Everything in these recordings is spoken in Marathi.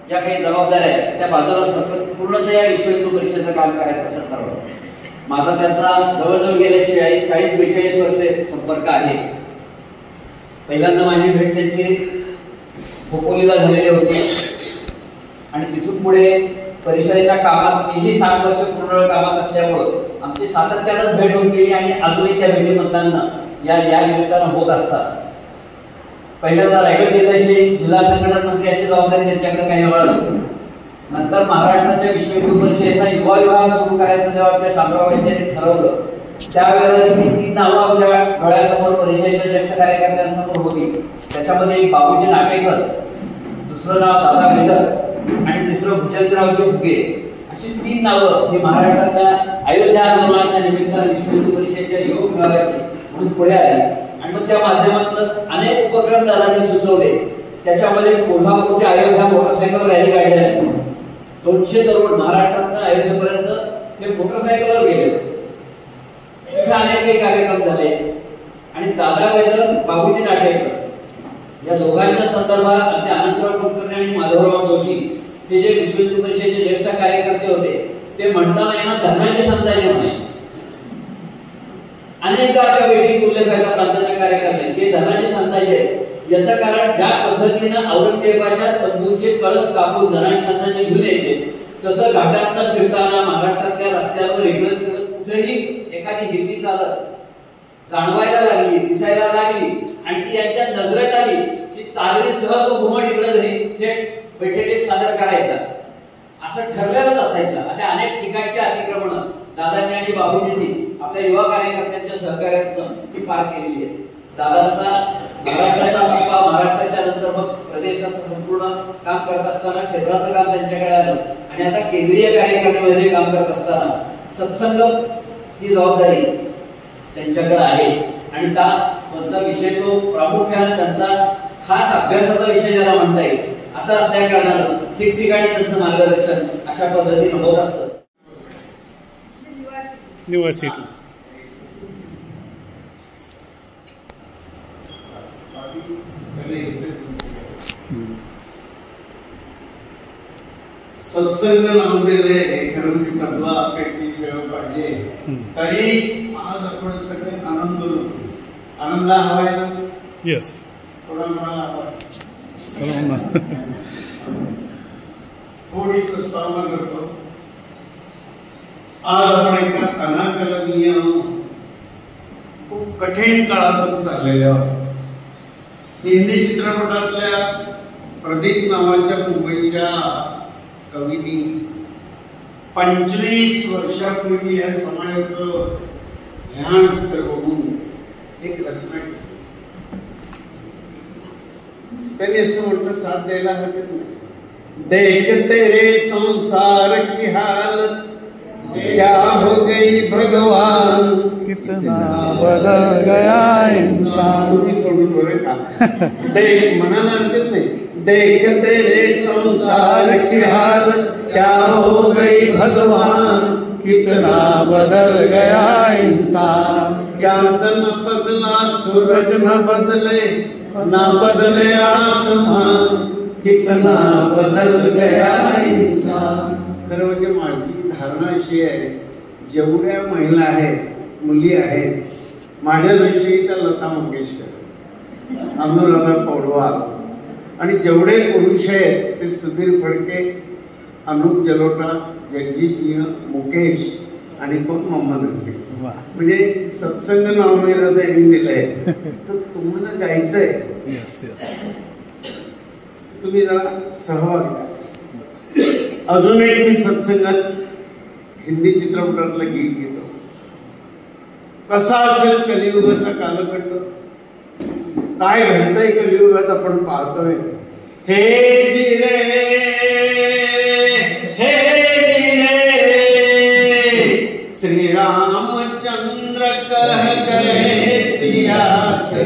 ज्या काही जबाबदाऱ्या आहेत त्या बाजूला सरकार पूर्णतः या विश्व हिंदू परिषदेचं काम करायचं असं ठरवलं. माझा त्यांचा जवळजवळ गेल्या 40-42 वर्षे संपर्क आहे. पहिल्यांदा माझी भेट त्यांची खोपोलीला झालेली होती आणि तिथून पुढे परिषदेच्या कामात मीही 7 वर्ष पूर्ण कामात असल्यामुळं आमची सातत्यानंच भेट होत गेली आणि अजूनही त्या भेटीमधनं या निमित्तानं होत असतात. पहिल्यांदा रायगड जिल्ह्याची जिल्हा संघटन मंत्री अशी जबाबदारी त्यांच्याकडे काही वेळा होती. नंतर महाराष्ट्राच्या विश्व हिंदू परिषदेचा युवा विभाग सुरू करायचं जेव्हा आपल्या शामराव वैद्यांनी ठरवलं त्यावेळेला 3 नावं आमच्या डोळ्यासमोर परिषदेच्या ज्येष्ठ कार्यकर्त्यांसमोर होती. त्याच्यामध्ये एक बाबूजी नाटेकर, दुसरं नाव दादा मेहर आणि तिसरं भुजंगरावजी भुगे अशी 3 नावं ही महाराष्ट्रातल्या अयोध्या आंदोलनाच्या निमित्तानं विश्व हिंदू परिषदेच्या युवक विभागाची म्हणून पुढे आली आणि मग त्या माध्यमातून अनेक उपक्रम दादांनी सुचवले. त्याच्यामध्ये कोल्हापूर ते अयोध्या मोटरसायकल रॅली काढली आहे. 200 तरुण महाराष्ट्रात अयोध्येपर्यंत हे मोटरसायकलवर गेले. तिथे अनेक काही कार्यक्रम झाले आणि दादा मेहर, बाबूजी नाटेकर या दोघांच्या संदर्भात अनंतराव कुलकर्णी आणि माधवराव जोशी हे जे विश्व हिंदू परिषदेचे ज्येष्ठ कार्यकर्ते होते ते म्हणताना यांना धर्माचे संताजी म्हणायचे. अनेकदा त्या बैठकीत उल्लेख व्हायचा प्रांताच्या कार्यकर्ते की धनाचे संताजी आहेत. याचं कारण ज्या पद्धतीनं औरंगजेबाच्या तंबूचे कळस कापून धनाचे संताजी घेऊन यायचे तसं घाटात फिरताना महाराष्ट्रातल्या रस्त्यावर इकडं तिकडं कुठेही एखादी हिरवी चालत जाणवायला लागली, दिसायला लागली आणि ती यांच्या नजरेत आली की चादरीसह तो घुमट इकडं घरी थेट बैठकीत सादर करायचा असं ठरलेलंच असायचं. अशा अनेक ठिकाणची अतिक्रमण दादांनी आणि बाबूजींनी आपल्या युवा कार्यकर्त्यांच्या सहकार्यातून ही पार केलेली आहे. दादांचा महाराष्ट्राचा बाप्पा महाराष्ट्राच्या नंतर मग प्रदेशाचं संपूर्ण काम करत असताना क्षेत्राचं काम त्यांच्याकडे आलं आणि आता केंद्रीय कार्यकारिणीमध्ये काम करत असताना सत्संगम ही जबाबदारी त्यांच्याकडे आहे आणि त्यांचा विषय तो प्रामुख्याने त्यांचा खास अभ्यासाचा विषय ज्याला म्हणता येईल असं असल्या कारणानं ठिकठिकाणी त्यांचं मार्गदर्शन अशा पद्धतीने होत असतं. निवासित सत्संग नांदेले कारण की तबला पेटी सेवा पाहिजे तरी आज आपण सगळे आनंद हवाय ना. येस थोडा मला थोडी प्रस्तावना करतो. आज आपण एका अनाकलनीय खूप कठीण काळातून चाललेल्या आहोत. हिंदी चित्रपटातल्या प्रदीप नावाच्या मुंबईच्या कवीनी 25 वर्षापूर्वी या समाजाचं ध्यान चित्र बघून एक रचना केली. त्यांनी असं म्हटलं, साथ द्यायला हरकत नाही. देख तेरे संसार की हालत क्या हो गई भगवान, कितना बदल गया इंसान. तुम्ही सोडून बरं का. देख म्हणायला हरकत नाही. देख तेरे संसार की हालत क्या हो गई भगवान, कितना बदल गया इंसान. चांद न बदला सूरज न बदले न बदले आसमान, कितना बदल गया इंसान. खरं म्हणजे माझी धारणा अशी आहे, जेवढ्या महिला आहेत, मुली आहेत, माझ्याविषयी तर लता मंगेशकर, अनुराधा पौडवाल आणि जेवढे पुरुष आहेत ते सुधीर फडके, अनुप जलोटा, जगजीत मुकेश आणि कोण मोहम्मद रफी. म्हणजे सत्संग नावाने त्यांनी दिलंय तर तुम्हाला गायचंय. तुम्ही जरा सहभाग घ्या. अजून एक मी सत्संगात हिंदी चित्रपटातलं गीत घेतो. कसा असेल कलियुगाचा कालखंड, काय घडतंय कलियुगात आपण पाहतोय. हे जी रे हे जी रे श्री रामचंद्र कह गए सिया से,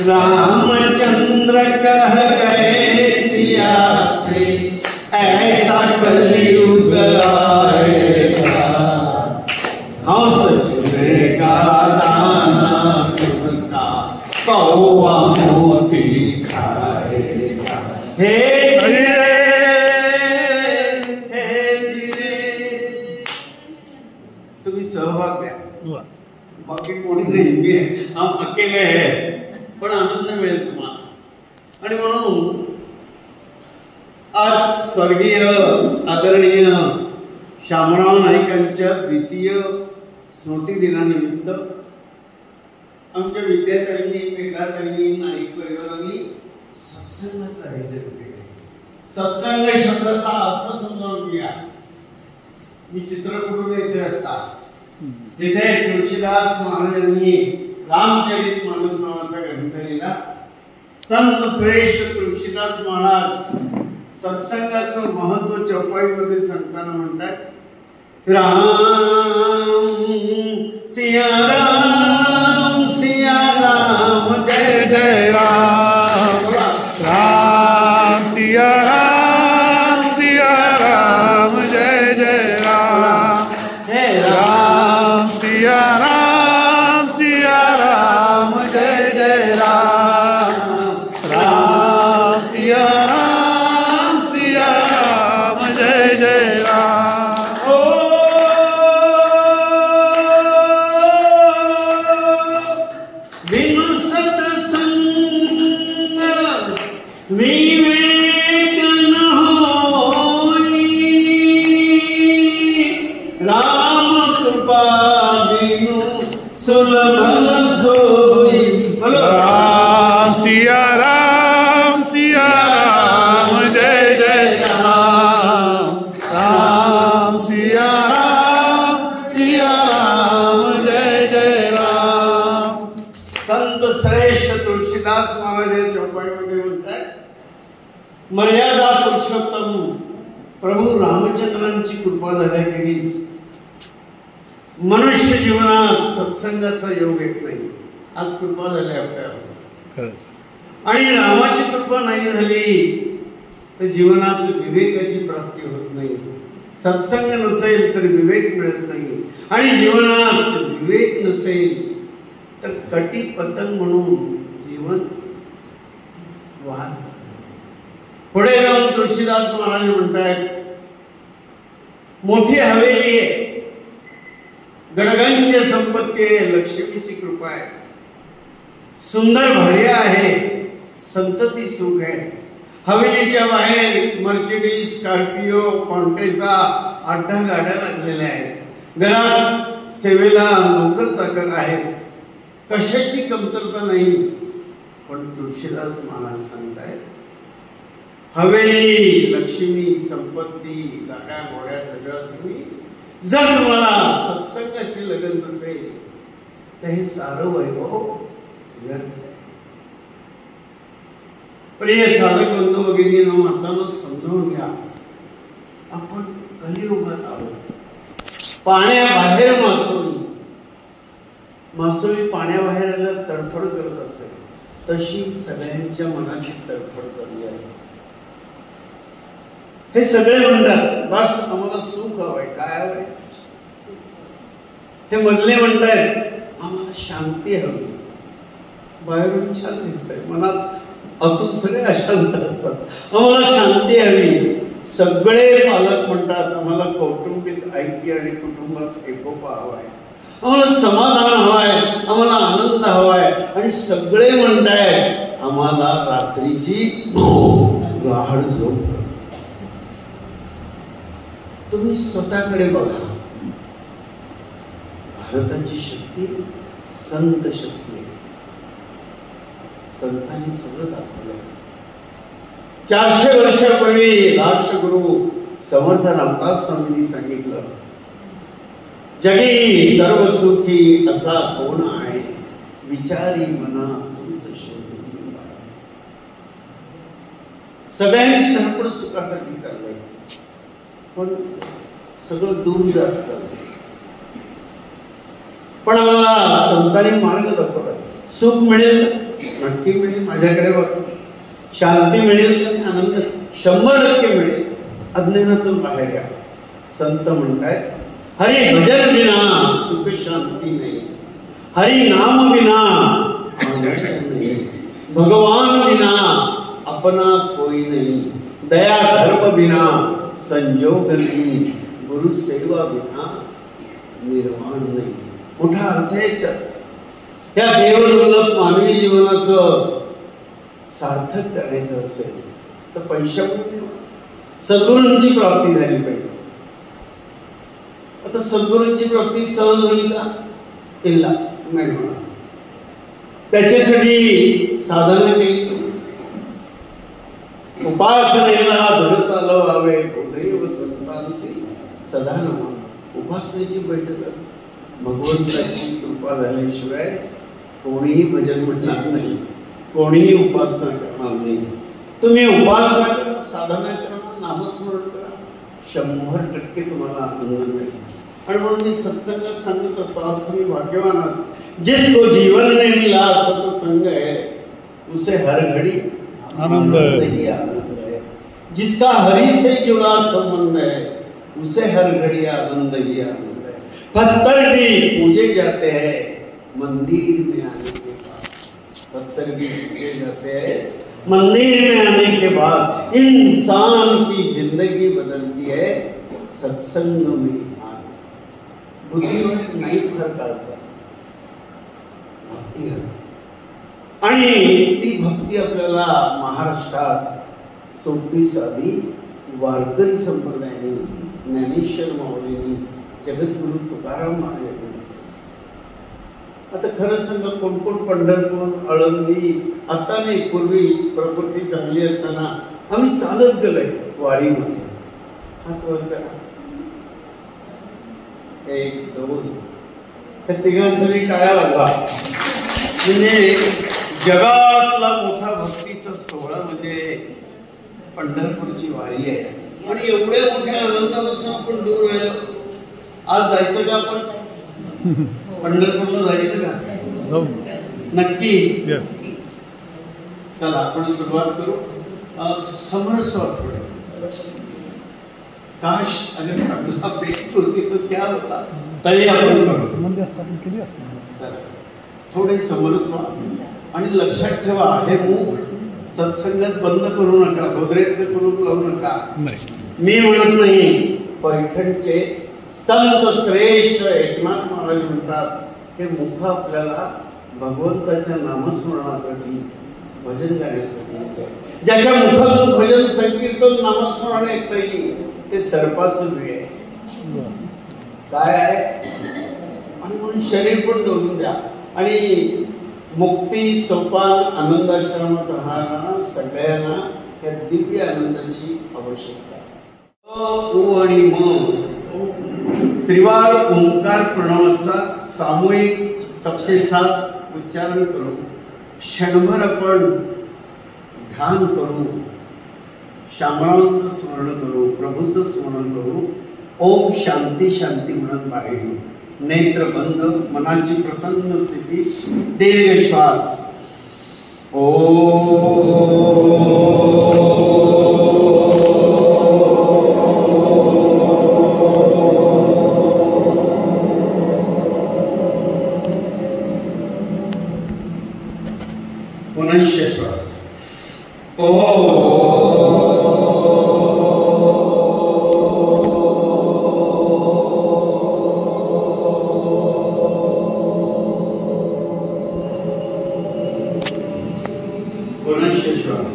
रामचंद्र कह गए सिया से, ऐसा कलियुग आएगा हंस चुनेगा दाना तुमका, कौवा मोती खाएगा. हे नहीं, हम अकेले हैं, पण आनंद मिळेल तुम्हाला. आणि म्हणून आज स्वर्गीय आदरणीय शामराव नाईकांच्या द्वितीय स्मृती दिनानिमित्त आमच्या विद्यार्थ्यांनी, मेघाताईंनी, नाईक परिवारांनी सत्संगाचं आयोजन केले. सत्संग शब्दाचा अर्थ समजावून घ्या. मी चित्रकूटून येथे आता तिथे तुळशीदास महाराजांनी रामचरित मानस नावाचा ग्रंथ लिहिला. संत श्रेष्ठ तुळशीदास महाराज सत्संगाचं महत्व चौपाईमध्ये सांगताना म्हणतात, राम सिया राम सिया राम जय जय राम, राम सिया राम जय जय राम, राम सिया राम जय जय राम, राम सिया राम जय जय राम. ओ बिनु सत्संग विवेक न होई, राम कृपा बिनु सुलभ न सोई. राम सिया राम जय जय राम, राम सिया राम जय जय राम. संत श्रेष्ठ तुळशीदास महाराज या चौपाईमध्ये म्हणतात, मर्यादा पुरुषोत्तम प्रभू रामचंद्रांची कृपा झाल्याखेरीज मनुष्य जीवनात सत्संगाचा योग येत नाही. आज कृपा झाली आपल्याला, आणि रामाची कृपा नाही झाली तर जीवनात विवेकाची प्राप्ती होत नाही. सत्संग नसेल तर विवेक मिळत नाही, आणि जीवनात विवेक नसेल तर कटी पतंग म्हणून जीवन वाहत. पुढे जाऊन तुळशीदास महाराज म्हणतात, मोठी हवेली आहे, गडगंज संपत्ती आहे, लक्ष्मीची कृपा आहे, सुंदर भार्या आहे, संतती सुख आहे. हवेलीच्या बाहेर मर्सिडीज, स्कॉर्पिओ, कॉन्टेसा, 8 गाड्या लागलेल्या आहेत. घरात सेवेला नोकर चाकर आहेत, कशाची कमतरता नाही. पण तुळशीदास महाराज सांगतायत, हवेली, लक्ष्मी, संपत्ती, गाड्या घोड्या सगळं तुम्ही, जर तुम्हाला सत्संगाची लगन नसेल तर हे सारं वैभव व्यर्थ आहे. प्रिय साधक बंधू भगिनींनो, आता समजावून घ्या, आपण कलियुगात आहोत. पाण्याबाहेर मासोळी पाण्याबाहेर आल्यावर तडफड करत असेल, तशी सगळ्यांच्या मनाची तडफड चालली आहे. हे सगळे म्हणतात, बस आम्हाला सुख हवंय. काय हवंय? हे मधले म्हणतायत, आम्हाला शांती हवी. बाहेरून छान दिसतंय, मनात आतून सगळे अशांत असतात. आम्हाला शांती हवी. सगळे पालक म्हणतात, आम्हाला कौटुंबिक ऐक्य आणि कुटुंबात एकोपा हवाय, आम्हाला समाधान हवाय, आम्हाला आनंद हवाय. आणि सगळे म्हणतायत, आम्हाला रात्रीची गाढ झोप. तुम्ही स्वतःकडे बघा. भारताची शक्ती संत शक्ती आहे. संतांनी सगळं दाखवलं. 400 वर्षापूर्वी राष्ट्रगुरु समर्थ रामदास स्वामींनी सांगितलं, जगी सर्व सुखी असा कोण आहे, विचारी मना तुमचं शोधून. सगळ्यांची धडपड सुखासाठी चाललंय, पण सगळं दूर जात चाललंय. पण आम्हाला संतांनी मार्ग दाखवला. सुख मिळेल, नक्की मिळेल, माझ्याकडे बघ. शांती मिळेल, आनंद 100% मिळेल. अज्ञानातून बाहेर या. संत म्हणतायत, हरी भजन विना सुख शांती नाही, हरी नाम विना आनंद नाही, भगवान विना अपना कोई नहीं, दया धर्म विना संजोग नहीं, गुरु सेवा विना निर्वाण नाही. मोठा अर्थ आहे. या देवदुर्लभ मानवी जीवनाचं सार्थक करायचं असेल तर पैशापूर्वी सद्गुरूंची प्राप्ती झाली पाहिजे. आता सद्गुरूंची प्राप्ती सहज होईल का? तिला नाही होणार. त्याच्यासाठी साधना केली. उपासनेला धड चालवावे हृदय संतांचे सदा नमन. उपासनेची बैठक भगवंताची कृपा झाल्याशिवाय कोणीही भजन म्हणणार नाही, कोणीही उपासना करणार नाही. तुम्ही उपासना करा, साधना करा, नामस्मरण करा, 100% तुम्हाला आनंद मिळेल. आणि म्हणून मी सत्संगात सांगत असतो, आज तुम्ही भाग्यवान आहात. जिसको जीवन में मिला सत्संग है उसे हर घड़ी आनंद ही आनंद है. जिसका हरि से जुड़ा संबंध है उसे हर घड़ी आनंद ही आनंद है. पत्थर भी पूजे जाते हैं मंदिर में आने के बाद. पत्थर भी पूजे जाते हैं मंदिर में आने के बाद. इंसान की जिंदगी बदलती है सत्संग में आने. बुद्धिवर नाही फार काळचा भक्ती. आणि ती भक्ती आपल्याला महाराष्ट्रात सोपी साधी वारकरी संप्रदायाने, ज्ञानेश्वर माऊलींनी, जगद्गुरु तुकाराम महाराजांनी. आता खरं सांगा, कोण कोण पंढरपूर, आळंदी, आता नाही पूर्वी प्रकृती चांगली असताना आम्ही चालत गेलोय वारीमध्ये. हात वर करा. 1 2 त्या तिघांसाठी टाळ्या वाजवा. म्हणजे जगातला मोठा भक्तीचा सोहळा म्हणजे पंढरपूरची वारी आहे. आणि एवढ्या मोठ्या आनंदापासून आपण दूर राहिलो. आज जायचं का आपण पंढरपूरला? जायचं का? नक्की. चला आपण सुरुवात करू. समरस्वा थोडे. काश अगर आपला बेस्ट होती तो क्या होता. तरी आपण थोडे समरस्वा. आणि लक्षात ठेवा, हे मूग सत्संगात बंद करू नका, गोदरेजचं कुलूप लावू नका. मी म्हणत नाही. पैठणचे संत श्रेष्ठ एकनाथ महाराज म्हणतात, हे मुख आपल्याला भगवंताच्या नामस्मरणासाठी, भजन गाण्यासाठी. ज्याच्या मुखातून भजन संकीर्तन नामस्मरण येत नाही ते सर्पाचं वेळ आहे. काय आहे? आणि म्हणून शरीर पण डोलून द्या. आणि मुक्ती सोपान आनंदाश्रमात राहणाऱ्या सगळ्यांना या दिव्य आनंदाची आवश्यकता आहे. उ आणि म त्रिवार ओंकार प्रणवाचा सामूहिक सप्तेसात उच्चारण करू. क्षणभर आपण ध्यान करू, शामरावांचं स्मरण करू, प्रभूचं स्मरण करू. ओम शांती शांती म्हणत बाहेर येऊ. नेत्र बंद, मनाची प्रसन्न स्थिती, दीर्घ श्वास. पुनश्च श्वास. श्वास.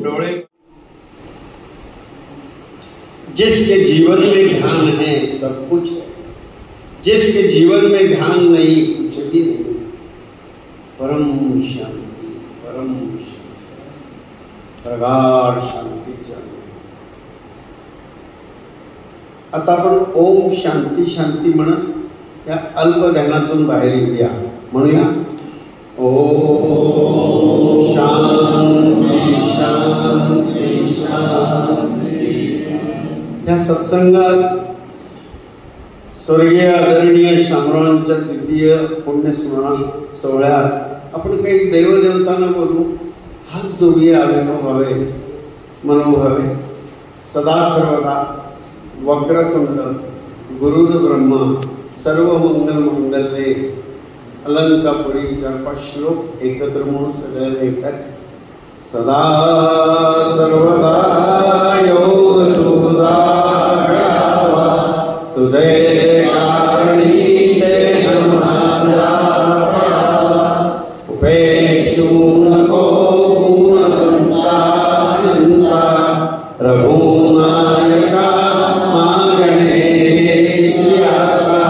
डोळे. जिसके जीवन में ध्यान है सब कुछ है. जिसके जीवन में ध्यान नहीं कुछ भी नहीं. परम शांति, परम शांति, प्रगाढ शांतीच्या. आता आपण ओम शांती शांती म्हणत या अल्प ध्यानातून बाहेर येऊया. म्हणूया ओम शांती शांती शांती. या सत्संगात स्वर्गीय आदरणीय शामरावांच्या द्वितीय पुण्यस्मरण सोहळ्यात आपण काही देवदेवतांना बोलू. हात जोडूया. अनुभव व्हावे, मनोभावे. सदा सर्वदा वक्रतुंड गुरुर्ब्रह्मा सर्व मंगल मंगल्ये अलंकापुरी 4-5 श्लोक एकत्र म्हणून सगळ्यांना येतात. सदा सर्वदा योग तुझा घडावा, तुझे कारणी देह माझा पडावा, उपेक्षू नको गुणवंता रघुनायका मागणे आता.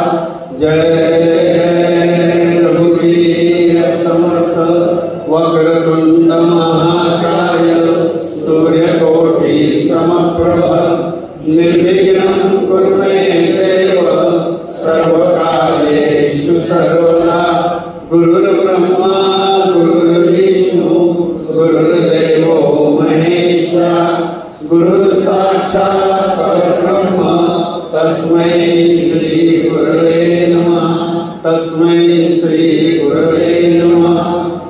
जय रघुवीर समर्थ वक्रतुंड महाकाय सूर्यकोटि समप्रभ निर्विघ्नं कुरु मे देव सर्वकार्येषु सर्वदा. गुरुर्ब्रह्मा गुरुर्विष्णु गुरुर्देवो महेश्वरा, गुरु साक्षात् परब्रह्म तस्मै श्री गुरवे नमः. तस्मै श्री गुरवे नमः.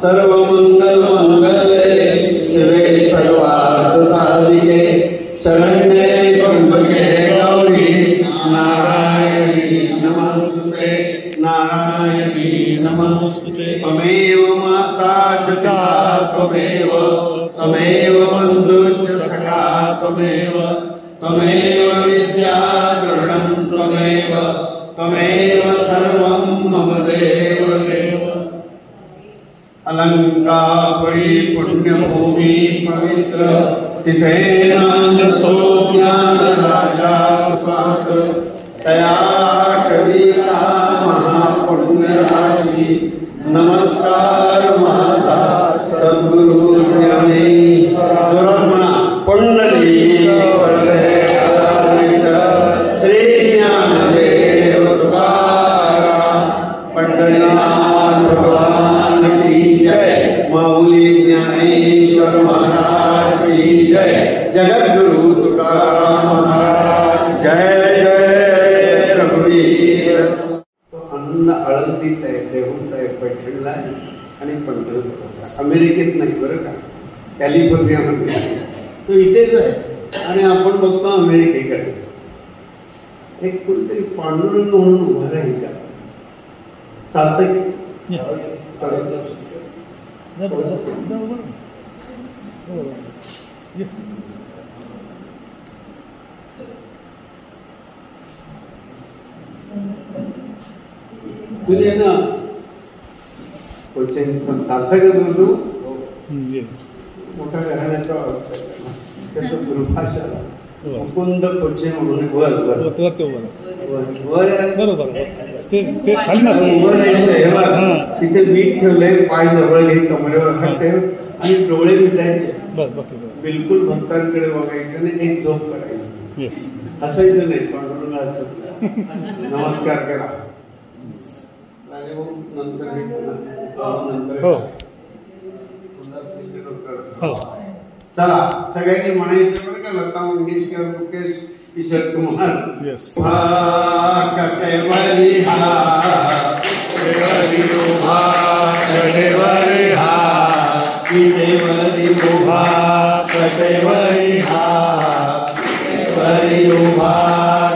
सर्वमंगल मंगले शिवे सर्वार्थ साधिके शरण्ये त्र्यंबके गौरी नारायणी नमोस्तुते. नारायणी नमोस्तुते. त्वमेव माता च पिता त्वमेव, त्वमेव बन्धुश्च सखा त्वमेव, त्वमेव विद्या शरणं त्वमेव, त्वमेव सर्वं मम देव देव. अलंकापुरी पुण्यभूमी पवित्र, तिथे नांदतो ज्ञान राजा स्वात. तया कविता महापुण्य राशी, नमस्कार माझा सद्गुरु ज्ञानेश्वर. पुंडली श्री ज्ञानदेव तुकाराम. पंढरीनाथ भगवान की जय. माऊली ज्ञानेश्वर महाराज की जय. जगद्गुरु तुकाराम महाराज जय जय. रघुवीर अन्न आळंदीत आहे, देहूत आहे, पैठणला आहे आणि पंढरपूर. अमेरिकेत नाही बरं का, कॅलिफोर्नियामध्ये तो इथेच आहे. आणि आपण बघतो अमेरिकेकडे एक कुठेतरी पांडुरंग म्हणून उभा राहील का? चालतं की तुझे ना पुढचे सार्थकच म्हणतो. मोठ्या घराण्याचा त्याचं दुर्भाषा मुकुंद कोचे म्हणून वर वर वर तिथे मीठ ठेवलंय, पाय जवळ घेत कमरेवर हात ठेव आणि डोळे मिटायचे. बिलकुल भक्तांकडे बघायचं आणि एक झोप करायची. हसायचं नाही. पांडुरंग हसत नमस्कार करा. नंतर चला सगळ्यांनी म्हणायचं बरं का. लता मंगेशकर, मुकेश, किशोर कुमार. कटेवरी हा उभा, कटेवरी हा देवरी उभा, कटेवरी हा उभा,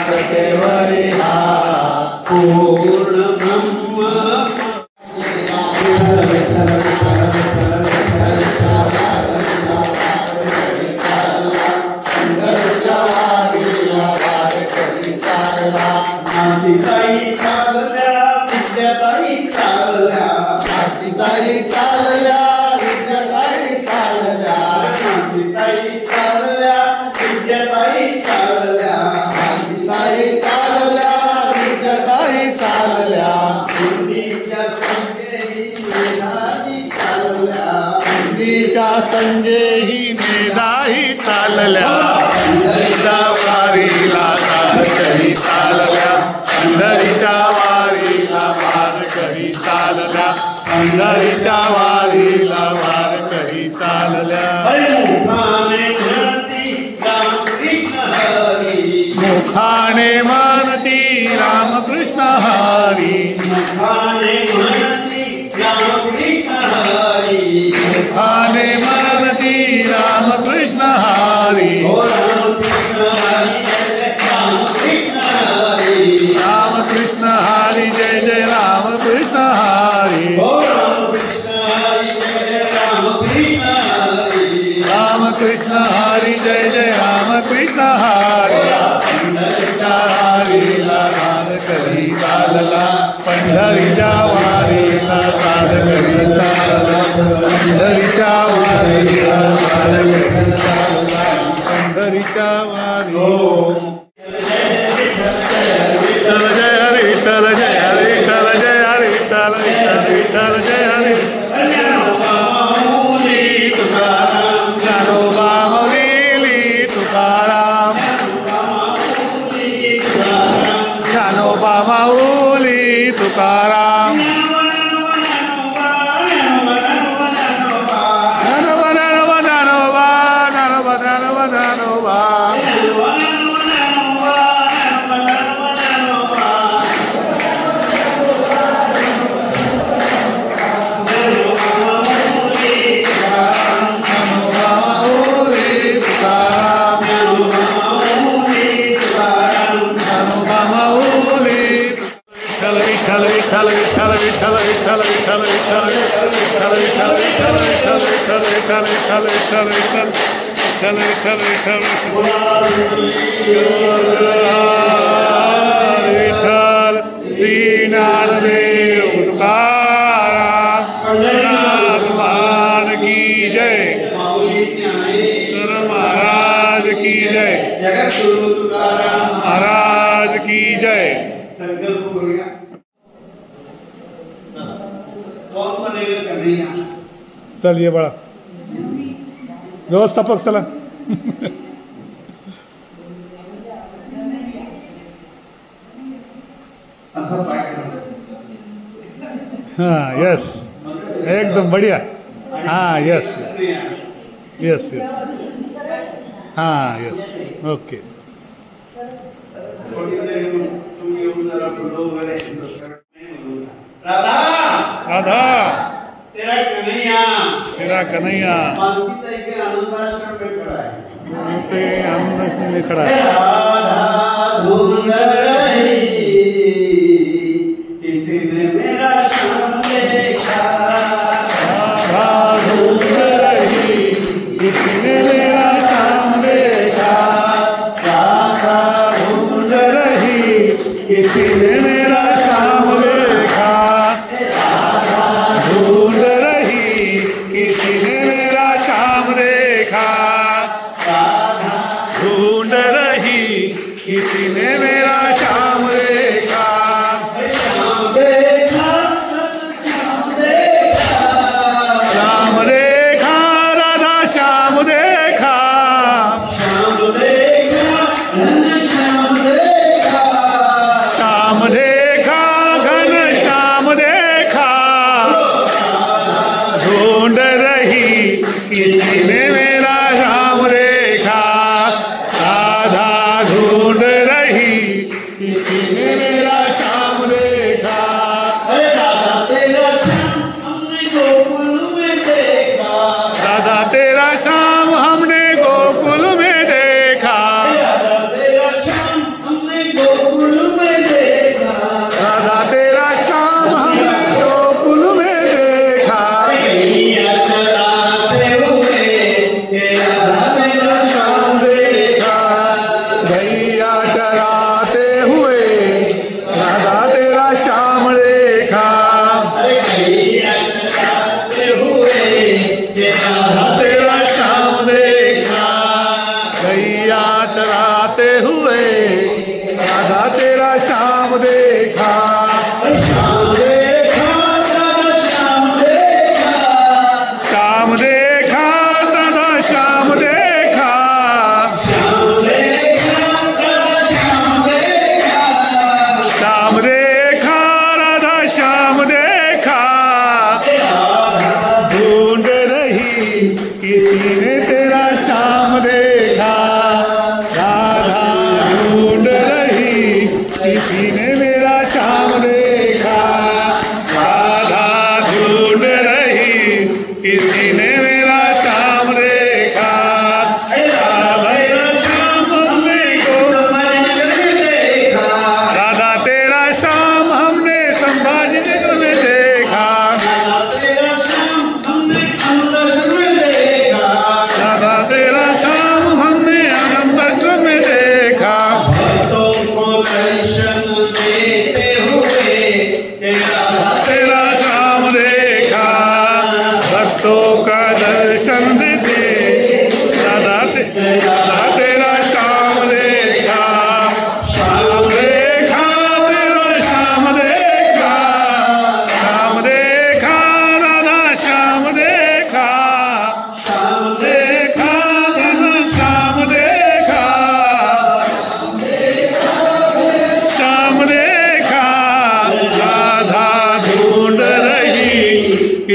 कटेवरी हा पूर्ण ब्रह्म. मातीताई चालल्या विद्याताई चालल्या, मातीताई चालल्या विद्याताई चालल्या, मातीताई चालल्या विद्याताई चालल्या, मातीताई चालल्या विद्याताई चालल्या. बुद्धीच्या संगेही मेधाही चालल्या, बुद्धीच्या संगेही मेधाही चालल्या. पंढरीच्या वारीला वारकरी चालल्या, पंढरीच्या वारीला वारकरी चालल्या, पंढरीच्या वारीला वारकरी चालल्या. मुखाने म्हणती रामकृष्ण हरी, मुखाने म्हणती रामकृष्ण हरी, मुखाने म्हणती रामकृष्ण हरी. रामकृष्ण हरी जय जय रामकृष्ण हरी. पंढरीच्या वारीला चालली चालला, पंढरीच्या वारीला चालली चालला, पंढरीच्या वारी. विठ्ठल जय हरी विठ्ठल जय हरी विठ्ठल जय हरी विठ्ठल विठ्ठल विठ्ठल जय हरी. ज्ञानोबा माऊली तुकाराम, ज्ञानोबा माऊली तुकाराम, ज्ञानोबा माऊली तुकाराम. ज्ञानोबा ज्ञानोबा ज्ञानोबा ज्ञानोबा ज्ञानोबा ज्ञानोबा. विठ्ठल विठ्ठल विठ्ठल विठ्ठल विठ्ठल विठ्ठल विठ्ठल विठ्ठल विठ्ठल विठ्ठल विठ्ठल विठ्ठल विठ्ठल विठ्ठल विठ्ठल विठ्ठल विठ्ठल विठ्ठल दीनादेव तुकाराम महाराज की जय, सर महाराज की जय, जगद्गुरु तुकाराम महाराज की जय. संकल्प करूया. कौन बनेगा कन्हैया? चल ये बड़ा व्यवस्थापक चला. असं पाय करायचं. हाँ यस एकदम बढ़िया. हाँ यस यस यस हाँ यस ओके. राधा राधा तेरा कन्हैया, तेरा कन्हैया मानकी के आनंदाश्रम में खड़ा है. ते आनंद से खड़ा है. राधा ढूंढ रही, किसी ने मेरा श्याम देखा. राधा ढूंढ रही, किसी ने मेरा श्याम देखा. राधा ढूंढ रही, किसी ने मेरा श्याम देखा. ढूंढ रही, किसी ने मेरा श्याम देखा. ढूंढ रही, किसी ने मेरा श्याम देखा. श्याम देखा, श्याम देखा, श्याम देखा राधा श्याम देखा. श्याम देखा, घन श्याम देखा. श्याम देखा घन श्याम देखा. ढूंढ रही, किसी ने मेरा श्याम देखा. राधा ढूंढ रही, किसी ने मेरा श्याम देखा. अरे राधा तेरा श्याम हमने गोकुल में देखा. राधा तेरा श्याम हमने गोकुल में देखा. राधा तेरा श्याम हमने गोकुल में देखा. राधा तेरा श्याम हमने गोकुल में देखा. गैया चराते हुए ये राधा तेरा श्याम देखा. गैया चराते हुए राधा तेरा श्याम देखा. अरे गैया चराते हुए ये राधा तेरा श्याम देखा. गैया चराते हुए राधा तेरा श्याम देखा. श्याम देखा, राधा श्याम देखा. श्याम देखा राधा श्याम देखा. श्याम देखा, राधा श्याम देखा. श्याम देखा राधा श्याम देखा. ढूंढ रही, किसी ने तेरा श्याम देखा. राधा ढूंढ रही, किसी ने मेरा श्याम देखा. राधा ढूंढ रही, किसी ने मेरा श्याम देखा. राधा श्याम हमने देखा. राधा तेरा श्याम हमने संभाजी नगर में देखा. राधा तेरा श्याम हमने आनंदाश्रम में देखा. राधा तेरा श्याम हमने आनंद में देखा. भक्तों को दर्शन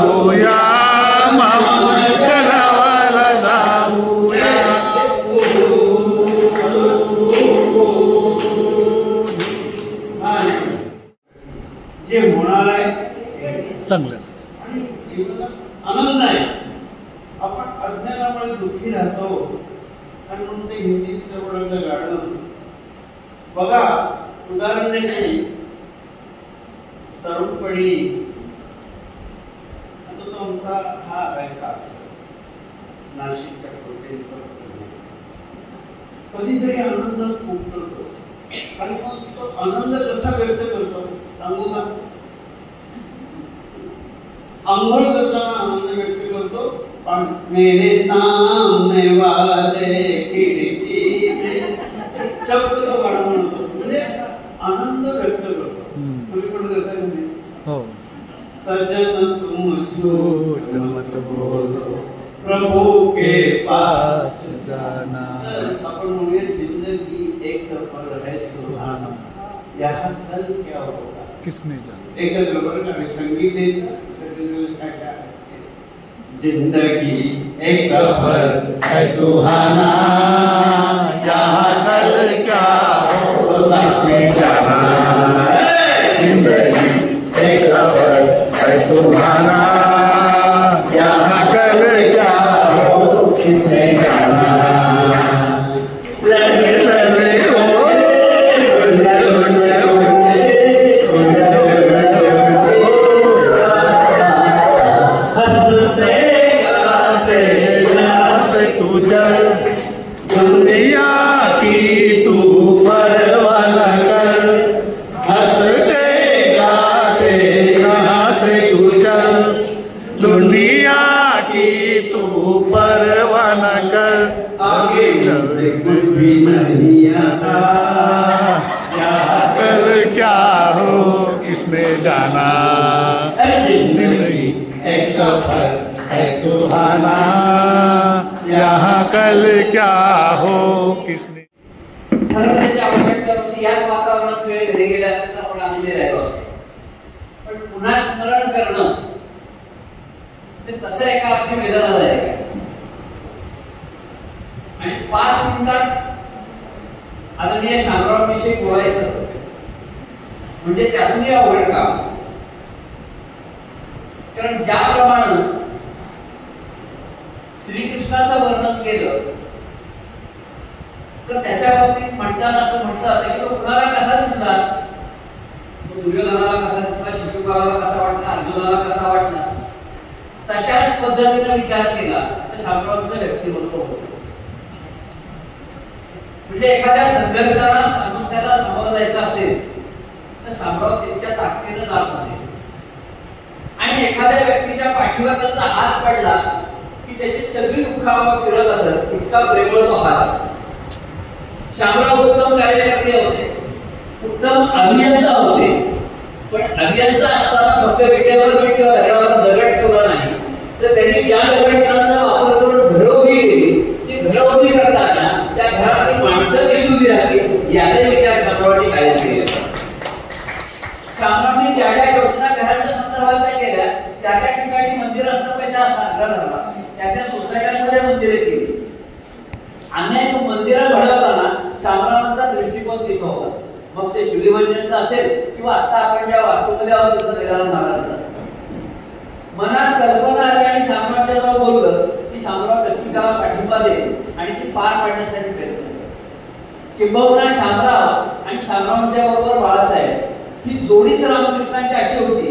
जाऊया मामाच्या जाऊया जे होणार आहे चांगलं आणि जीवनात आनंद आहे. आपण अज्ञानामुळे दुःखी राहतो आणि म्हणून ते हिंदी चित्रपटांचं गाणं बघा. उदाहरण द्यायची तरुणपणी आता तो आमचा हा राहायचा नाशिकच्या कोटेचा कधीतरी आनंदात खूप करतो आणि मग तो आनंद कसा व्यक्त करतो सांगू का? अंघोळ करताना आनंद व्यक्त करतो. पण मेरे सामने वाले खिडकी शब्द तो गाणं म्हणत असतो म्हणजे आनंद व्यक्त करतो. तुम्ही पण करता म्हणजे हो. सजन तुम झूठ मत बोलो प्रभु के पास जाना. आपण म्हणूया जिंदगी एक सफर है सुहाना यहाँ कल क्या होगा किसने जाना. एकत्र बरं का संगीत जिंदगी एक सफर है सुहाना यहाँ कल क्या होगा किसने जाना. जिंदगी एक सफर है सुहाना यहाँ कल क्या हो किसने जाना. दुनिया की तू परवाह न कर. हंसते गाते यहाँ से तू चल. दुनिया की तू परवाह न कर. आगे चलते कुछ भी नहीं आता. यहाँ कल क्या हो किसने जाना. जिंदगी एक सफर है सुहाना यहाँ कल क्या हो किसने. खरं त्याची आवश्यकता होती. याच वातावरणात सगळे घरी गेले असते तर आपण आनंदी राहिलो असतो. पण पुन्हा स्मरण करणं ते तसं एका अर्थी वेदनादायक आहे. आणि 5 मिनिटात आदरणीय शामरावांविषयी बोलायचं म्हणजे त्यातूनही अवघड काम. कारण ज्याप्रमाणे श्रीकृष्णाचं वर्णन केलं तर त्याच्या बाबतीत म्हणताना असं म्हणतात की तो कुणाला कसा दिसला, तो दुर्योधनाला कसा दिसला, शिशुपालाला कसा वाटला, अर्जुनाला कसा वाटला, तशाच पद्धतीने विचार केला तर शामरावांचं व्यक्तिमत्व होतं. म्हणजे एखाद्या संघर्षाला समस्याला सामोरं जायचं असेल तर शामराव तितक्या ताकदीने जात होते. आणि एखाद्या व्यक्तीच्या पाठीवर त्यांचा हात पडला की त्याची सगळी दुःखावर फिरत असत, इतका प्रेमळ तो हात असतो. शामराव उत्तम कार्यकर्ते होते, उत्तम अभियंता होते. पण अभियंता असताना फक्त विटेवर किंवा घरावर दगड ठेवला नाही तर त्यांनी ज्या दगडांचा वापर करून घरं उभी केली ती घरं उभी करताना त्या घरातील माणसं कशी उभी राहतील याचा विचार शामरावांनी कायम केला. शामरावांनी ज्या ज्या योजना घरांच्या संदर्भात केल्या त्या त्या ठिकाणी मंदिर असणं पैसा आग्रह धरला, त्या त्या सोसायट्यांमध्ये मंदिरे केली. अन्याय मंदिरं घडवताना शामरावांचा दृष्टिकोन तिथं होता. मग ते शिवलिमंदिरांचं असेल किंवा आता आपण ज्या वास्तूमध्ये आहोत तिथं गजानन महाराजांचं असेल. मनात कल्पना आली आणि शामरावांच्या जवळ बोललं की शामराव नक्की त्याला पाठिंबा दे आणि ती पार पाडण्यासाठी प्रयत्न केला. किंबहुना शामराव आणि शामरावांच्या बरोबर बाळासाहेब ही जोडीच रामकृष्णांची अशी होती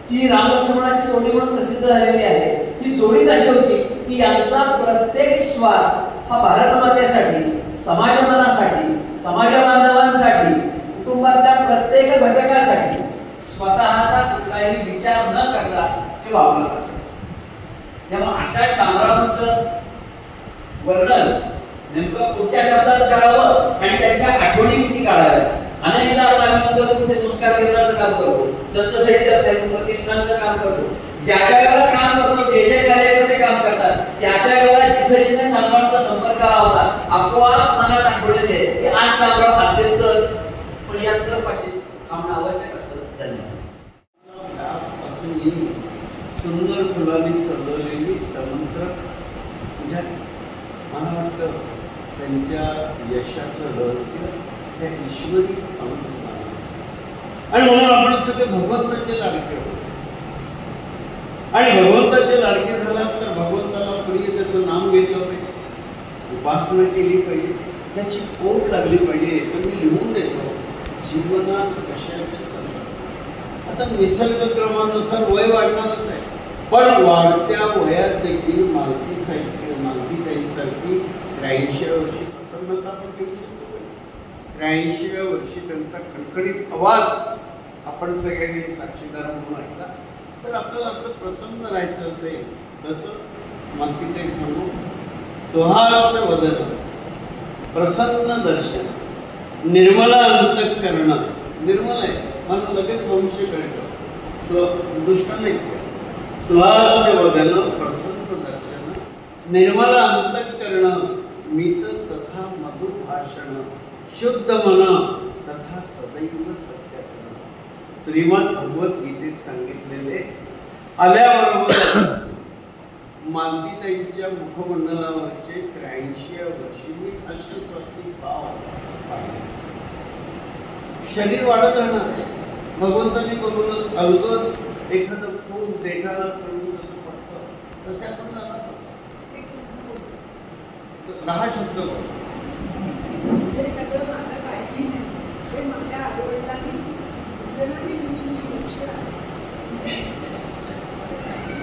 की रामलक्ष्मणाची जोडी म्हणून प्रसिद्ध झालेली आहे. ही जोडीच अशी होती की यांचा प्रत्येक श्वास हा भारत मातेसाठी, समाजमानासाठी, समाज बांधवांसाठी, कुटुंबातल्या प्रत्येक घटकासाठी स्वतःचा कुठलाही विचार न करता ते वापरत असत. त्यामुळे अशा शामरावांचं वर्णन नेमकं कुठच्या शब्दात करावं आणि त्यांच्या आठवणी किती काढाव्या. अनेकदा आम्ही संस्कार केंद्राचं काम करतो, संत साहित्य प्रतिष्ठानचं काम करतो. ज्या ज्या वेळेला काम करतो जे जे कार्यकर्ते काम करतात त्या त्या वेळेला जिथे जिथे शामरावांचा संपर्क आला होता आपोआप मनात आठवले की आज शामराव असेल तर. पण यात तर पाशी थांबणं आवश्यक असतं. धन्यवाद. सुंदर फुलांनी सजवलेली समंत्र पूजा. मला वाटतं त्यांच्या यशाचं रहस्य त्या ईश्वरी अनुसंधान आणि म्हणून आपण सगळे भगवंताचे लाडके होतो. आणि भगवंताचे लाडके झाला तर भगवंताला प्रिय त्याचं नाम घेतलं पाहिजे, उपासना केली पाहिजे, त्याची ओढ लागली पाहिजे. तर मी लिहून देतो जीवनात कशाची. आता निसर्गक्रमानुसार वय वाढणारच आहे, पण वाढत्या वयात देखील मालतीताईंसारखी 83व्या वर्षी प्रसन्नता आपण घेऊ शकतो. 83व्या वर्षी त्यांचा खणखणीत आवाज आपण सगळ्यांनी साक्षीदार म्हणून ऐकला. तर आपल्याला असं प्रसन्न राहायचं असेल कसं मालतीताई सांगू. सुहास्य वदन, प्रसन्न दर्शन, निर्मला अंतःकरण. निर्मल आहे म्हणून लगेच भविष्य कळतं, दुष्ट नाही. सुहास्य वदन, प्रसन्न दर्शन, निर्मला अंतःकरण, मित तथा मधुर भाषण, शुद्ध मन तथा सदैव सत्याग्रह. श्रीमद भगवद्गीतेत सांगितलेले आल्याबरोबर मालतीताईंच्या मुखमंडलावरचे 83व्या वर्षी मी असे स्वात्विक भाव पाहिले. शरीर वाढत राहणार. भगवंतांनी बघून अलगद एखादं फूल देठाला सोडून जसं पडतं तसे आपण जाणार. 10 शब्द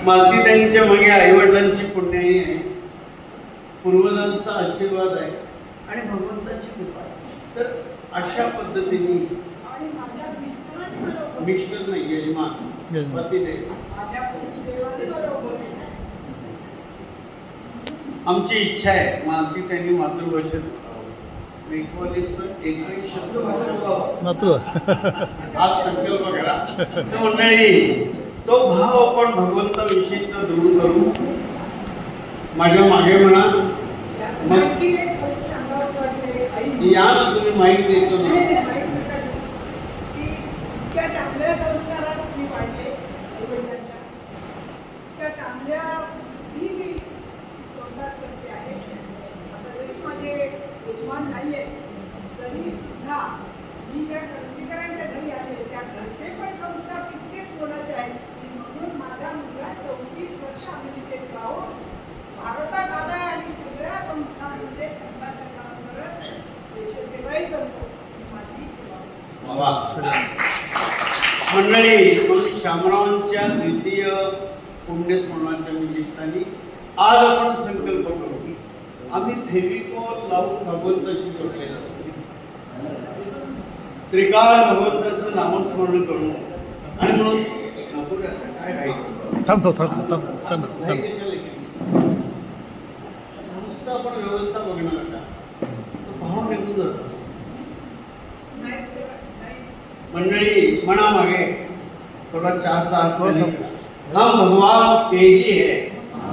मालतीताईंच्या मागे आईवडिलांची पुण्याई आहे, पूर्वजांचा आशीर्वाद आहे आणि भगवंताची कृपा आहे. तर अशा पद्धतीने मिस्टर नाही यजमान पतिदेव आमची इच्छा आहे मालतीताईंनी मातृभाषेत मेघवालीचं एकही शब्द आज संकल्प करा. तर मंडळी तो भाव आपण भगवंताविषयीचा दूर करू. माझ्या मागे म्हणा मग या ना तुम्ही माहिती देतो ना. त्या चांगल्या संस्कारात मी वाढले आईवडिलांच्या, त्या चांगल्या मी संसार करते आहे. आता जरी माझे यजमान नाहीये तरी सुद्धा मी त्या कर्मकरांच्या घरी आले, त्या घरचे पण संस्कार तितकेच मोलाचे आहेत. म्हणून माझा मुलगा 34 वर्ष अमेरिकेत राहून भारतात आलाय आणि सगळ्या संस्थांमध्ये संतांचं काम करत देशसेवाही करतो. माझी सेवा. मंडळी म्हणून शामरावांच्या द्वितीय पुण्यस्मरणाच्या निमित्ताने आज आपण संकल्प करू की आम्ही फेविकॉल लावून भगवंताशी जोडले जातो. त्रिकाळ भगवंताचं नामस्मरण करू आणि म्हणून काय नुसतं आपण व्यवस्था बघणार का तो भाव निघून जातो. मंडळी म्हणा मागे थोड़ा चहाचा अर्थ. हम भगवान के ही है,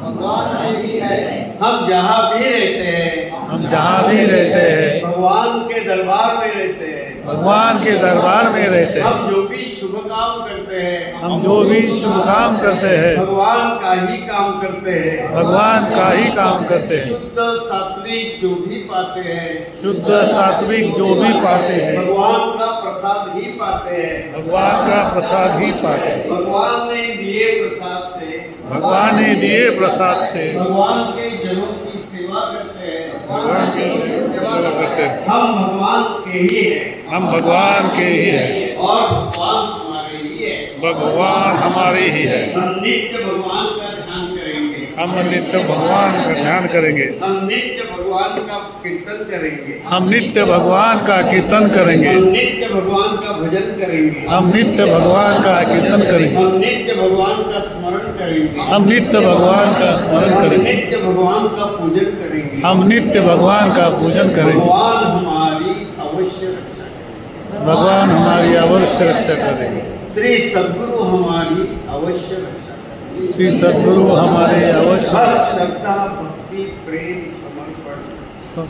भगवान के ही है. हम जहाँ भी रहते हैं, हम जहाँ भी रहते हैं भगवान के दरबार में रहते हैं, भगवान के दरबार में रहते हैं. हम जो भी शुभ काम करते हैं, हम जो भी शुभ काम करते हैं भगवान का ही काम करते हैं, भगवान का ही काम करते हैं. शुद्ध सात्विक जो भी पाते हैं, शुद्ध सात्विक जो भी पाते हैं भगवान का प्रसाद ही पाते हैं, भगवान का प्रसाद ही पाते हैं. भगवान ने दिए प्रसाद से, भगवान ने दिए प्रसाद से भगवान के जनों की सेवा करते हैं, भगवान की सेवा करते हैं. हम भगवान के ही है, हम भगवान के ही है और भगवान हमारे ही है, भगवान हमारे ही है. हम नित्य भगवान का ध्यान करेंगे, हम नित्य भगवान का ध्यान करेंगे, हम नित्य भगवान का कीर्तन करेंगे, हम नित्य भगवान का कीर्तन करेंगे, हम नित्य भगवान का भजन करेंगे, हम नित्य भगवान का कीर्तन करेंगे, हम नित्य भगवान का स्मरण करेंगे, हम नित्य भगवान का स्मरण हम करेंगे, नित्य भगवान का पूजन करेंगे, हम नित्य भगवान का पूजन करेंगे. भगवान हमारी अवश्य रक्षा करेंगे, भगवान हमारी अवश्य रक्षा करेंगे. श्री सद्गुरु हमारी अवश्य रक्षा करेंगे. श्री सद्गुरु हमारे अवश्य बस श्रद्धा भक्ती प्रेम समर्पण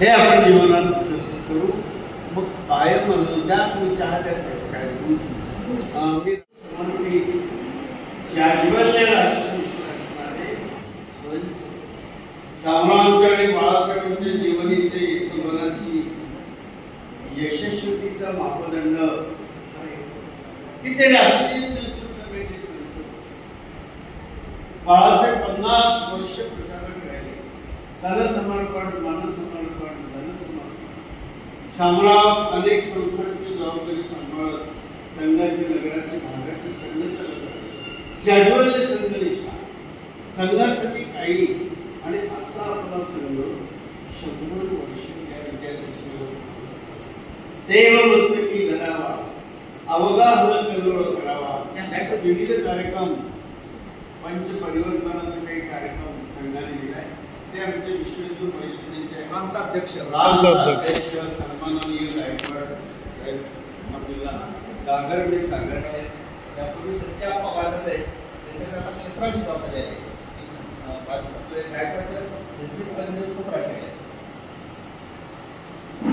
हे आपण जीवनात विकसित करू. मग कायम ज्या तुम्ही चाहत्यासाठी काय मी जाज्वल्य राष्ट्र शामरावांच्या आणि बाळासाहेबांच्या जीवनीचे संबंधाची यशस्वीचा मापदंड आहे की ते राष्ट्रीय संस्कृत सभेचे सदस्य. बाळासाहेब 50 वर्ष प्रचारक राहिले. धनसमर्पण, मनसमर्पण, धनसमर्पण. शामराव अनेक संस्थांची जबाबदारी सांभाळत संघाची, नगराची, भागाची संघटना, जाज्वल्य संघनिष्ठा, संघासाठी काही आणि असा आपला संघ 100 वर्ष या विद्यार्थ्याची देव मस्तकी धरावा, अवघा हल कल्लोळ करावा, असे विविध कार्यक्रम, पंच परिवर्तनाचे काही कार्यक्रम संघाने दिलाय. ते आमचे विश्व हिंदू परिषदेचे प्रांताध्यक्ष सन्माननीय गायकवाड साहेब आपल्याला गागरने सांगत आहे. यापूर्वी सत्या पवारच आहे, त्याच्यात क्षेत्राची जबाबदारी आहे. गायकवाड साहेब खूप राखील आहे.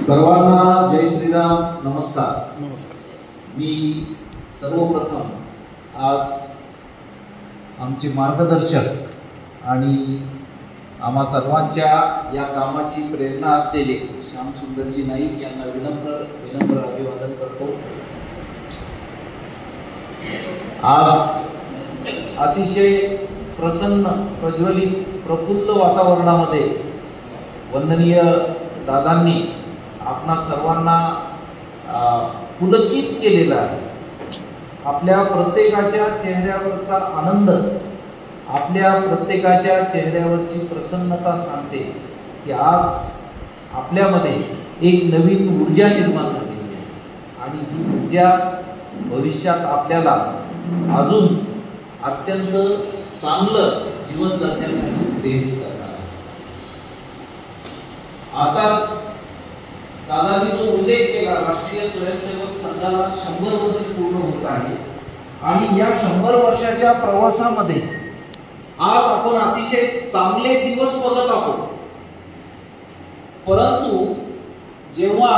सर्वांना जय श्रीराम, नमस्कार. नमस्कार. मी सर्वप्रथम आज आमचे मार्गदर्शक आणि आम्हा सर्वांच्या या कामाची प्रेरणा असलेले श्यामसुंदरजी नाईक यांना विनम्र अभिवादन करतो. आज अतिशय प्रसन्न, प्रज्वलित, प्रफुल्ल वातावरणामध्ये वंदनीय दादांनी आपणा सर्वांना पुलकित केलेला आहे. आपल्या प्रत्येकाच्या चेहऱ्यावरचा आनंद, आपल्या प्रत्येकाच्या चेहऱ्यावरची प्रसन्नता सांगते की आज आपल्यामध्ये एक नवीन ऊर्जा निर्माण झालेली आहे आणि ही ऊर्जा भविष्यात आपल्याला अजून अत्यंत चांगलं जीवन जगण्यासाठी प्रेरित करणार आहे. आताच दादांनी जो उल्लेख केला, राष्ट्रीय स्वयंसेवक संघाला 100 वर्ष पूर्ण होत आहे आणि या 100 वर्षाच्या प्रवासामध्ये आज आपण अतिशय चांगले दिवस बघत आहोत. परंतु जेव्हा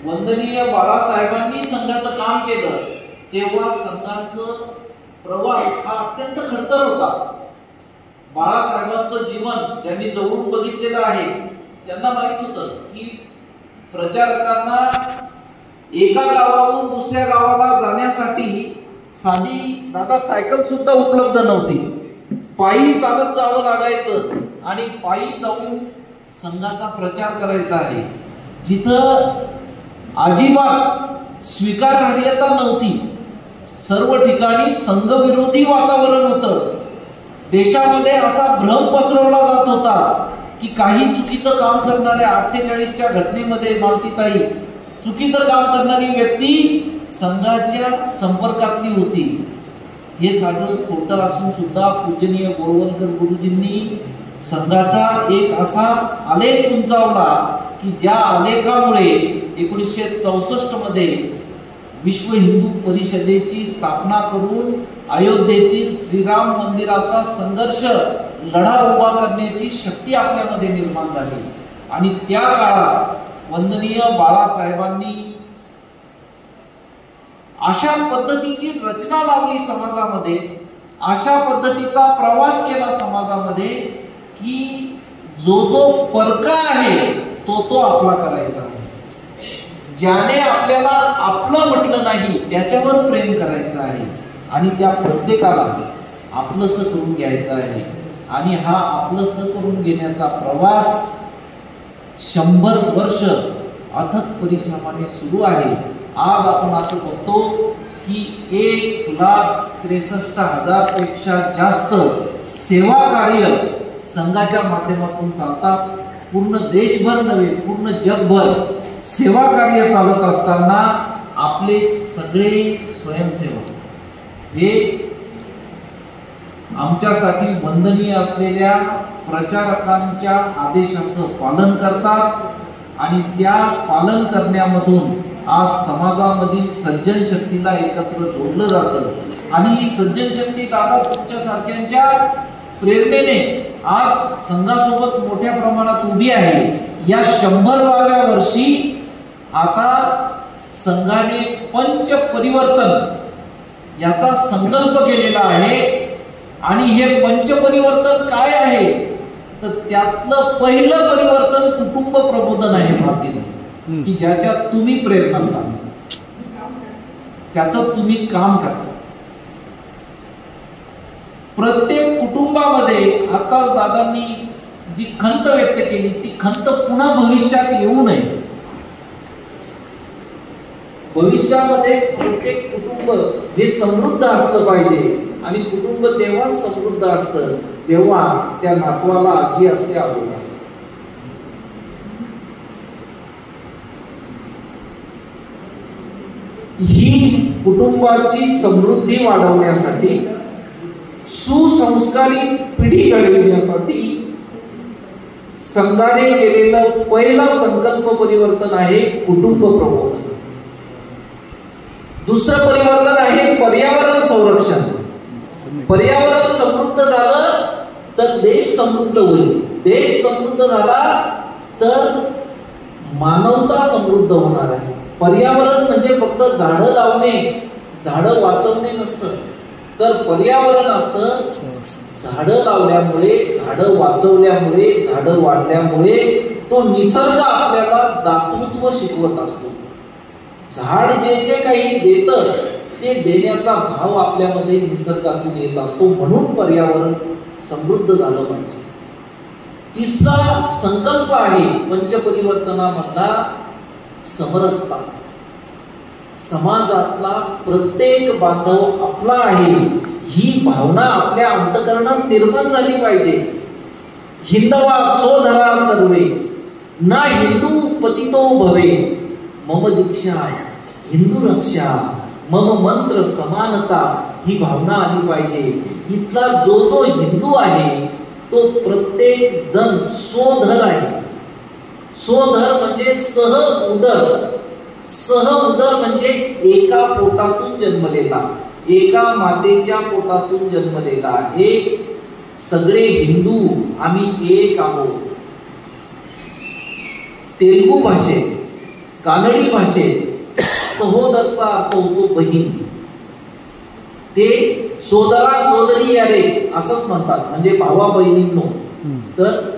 वंदनीय बाळासाहेबांनी संघाचं काम केलं तेव्हा संघाचं प्रवास हा अत्यंत खडतर होता. बाळासाहेबांचं जीवन ज्यांनी जवळून बघितलेलं आहे त्यांना माहित होतं की प्रचारकांना एका गावावरून दुसऱ्या गावाला जाण्यासाठी साधी दादा सायकल सुद्धा उपलब्ध नव्हती. पायी चालत जावं लागायचं आणि पायी जाऊन संघाचा प्रचार करायचा आहे. जिथं अजिबात स्वीकारार्हता नव्हती, सर्व ठिकाणी संघविरोधी वातावरण होतं. देशामध्ये असा भ्रम पसरवला जात होता की काही चुकीचं काम करणाऱ्या 48च्या घटनेमध्ये मालतीताई चुकीचं काम करणारी व्यक्ती संघाच्या संपर्कातली होती. हे सगळं खोटं असून सुद्धा पूजनीय गोळवलकर गुरुजींनी संघाचा एक असा आलेख उंचावला की ज्या आलेखामुळे 1964 मध्ये विश्व हिंदू परिषदेची स्थापना करून अयोध्येतील श्रीराम मंदिराचा संघर्ष लढा उभा करण्याची शक्ती आपल्यामध्ये निर्माण झाली. आणि त्या काळात वंदनीय बाळासाहेबांनी अशा पद्धतीची रचना लावली समाजामध्ये, अशा पद्धतीचा प्रवास केला समाजामध्ये की जो जो परका आहे तो आपला करायचा आहे. ज्याने आपल्याला आपलं म्हटलं नाही त्याच्यावर प्रेम करायचं आहे आणि त्या प्रत्येकाला आपलंसं करून घ्यायचं आहे. आणि हा आपलंसं करून घेण्याचा प्रवास 100 वर्ष अथक परिश्रमाने सुरू आहे. आज आपण असं बघतो की 1,63,000 पेक्षा जास्त सेवा कार्य संघाच्या माध्यमातून चालतात. पूर्ण देशभर नव्हे, पूर्ण जगभर सेवा कार्य चालत असताना आपले सगळे स्वयंसेवक हे आमच्यासाठी वंदनीय असलेल्या प्रचारकांच्या आदेशाचं पालन करतात आणि त्या पालन करण्यामधून आज समाजामधील सज्जन शक्तीला एकत्र जोडलं जातं आणि ही सज्जन शक्ती दादा तुमच्या सारख्यांच्या प्रेरणेने आज संघासोबत मोठ्या प्रमाणात उभी आहे. या 100व्या वर्षी आता संघाने पंच परिवर्तन याचा संकल्प केलेला आहे. आणि हे पंच परिवर्तन काय आहे तर त्यातलं पहिलं परिवर्तन कुटुंब प्रबोधन आहे भारतीय, की ज्याच्यात तुम्ही प्रेरणास्थान, त्याचं तुम्ही काम करा. प्रत्येक कुटुंबामध्ये आता दादांनी जी खंत व्यक्त केली ती खंत पुन्हा भविष्यात येऊ नये. भविष्यामध्ये प्रत्येक कुटुंब हे समृद्ध असलं पाहिजे, आणि कुटुंब तेव्हाच समृद्ध असतं जेव्हा त्या नातवाला आजी असते, आजोबा असते. ही कुटुंबाची समृद्धी वाढवण्यासाठी, सुसंस्कारित पिढी घडविण्यासाठी संघाने केलेलं पहिलं संकल्प परिवर्तन आहे कुटुंब प्रबोधन. दुसरं परिवर्तन आहे पर्यावरण संरक्षण. पर्यावरण समृद्ध झालं तर देश समृद्ध होईल. देश समृद्ध झाला तर मानवता समृद्ध होणार आहे. पर्यावरण म्हणजे फक्त झाडं लावणे, झाडं वाचवणे नसतं, तर पर्यावरण असतं झाडं लावल्यामुळे, झाडं वाचवल्यामुळे, झाडं वाढल्यामुळे तो निसर्ग आपल्याला दातृत्व शिकवत असतो. झाड जे जे काही देतं ते देण्याचा भाव आपल्यामध्ये निसर्गातून येत असतो. म्हणून पर्यावरण समृद्ध झालं पाहिजे. तिसरा संकल्प आहे पंचपरिवर्तनामधला समरसता. समाजातला प्रत्येक बांधव आपला आहे ही भावना आपल्या अंतःकरणात निर्माण झाली पाहिजे. हिंदवा सोधरा सर्वे ना हिंदू पतितो भवे, मम दीक्षा हिंदू रक्षा, मम मंत्र समानता, ही भावना आली पाहिजे. इथला जो जो हिंदू आहे तो प्रत्येक जण सोधर आहे. सोधर म्हणजे सह उदर. सह उदर म्हणजे एका पोटातून जन्मलेला, एका मातेच्या पोटातून जन्मलेला आहे. सगळे हिंदू आम्ही एक आहोत. तेलुगू भाषेत, कानडी भाषेत सहोदरचा अर्थ होतो बहीण. ते सोदरा सोदरी यारे असंच म्हणतात, म्हणजे भावा बहिणींनो. तर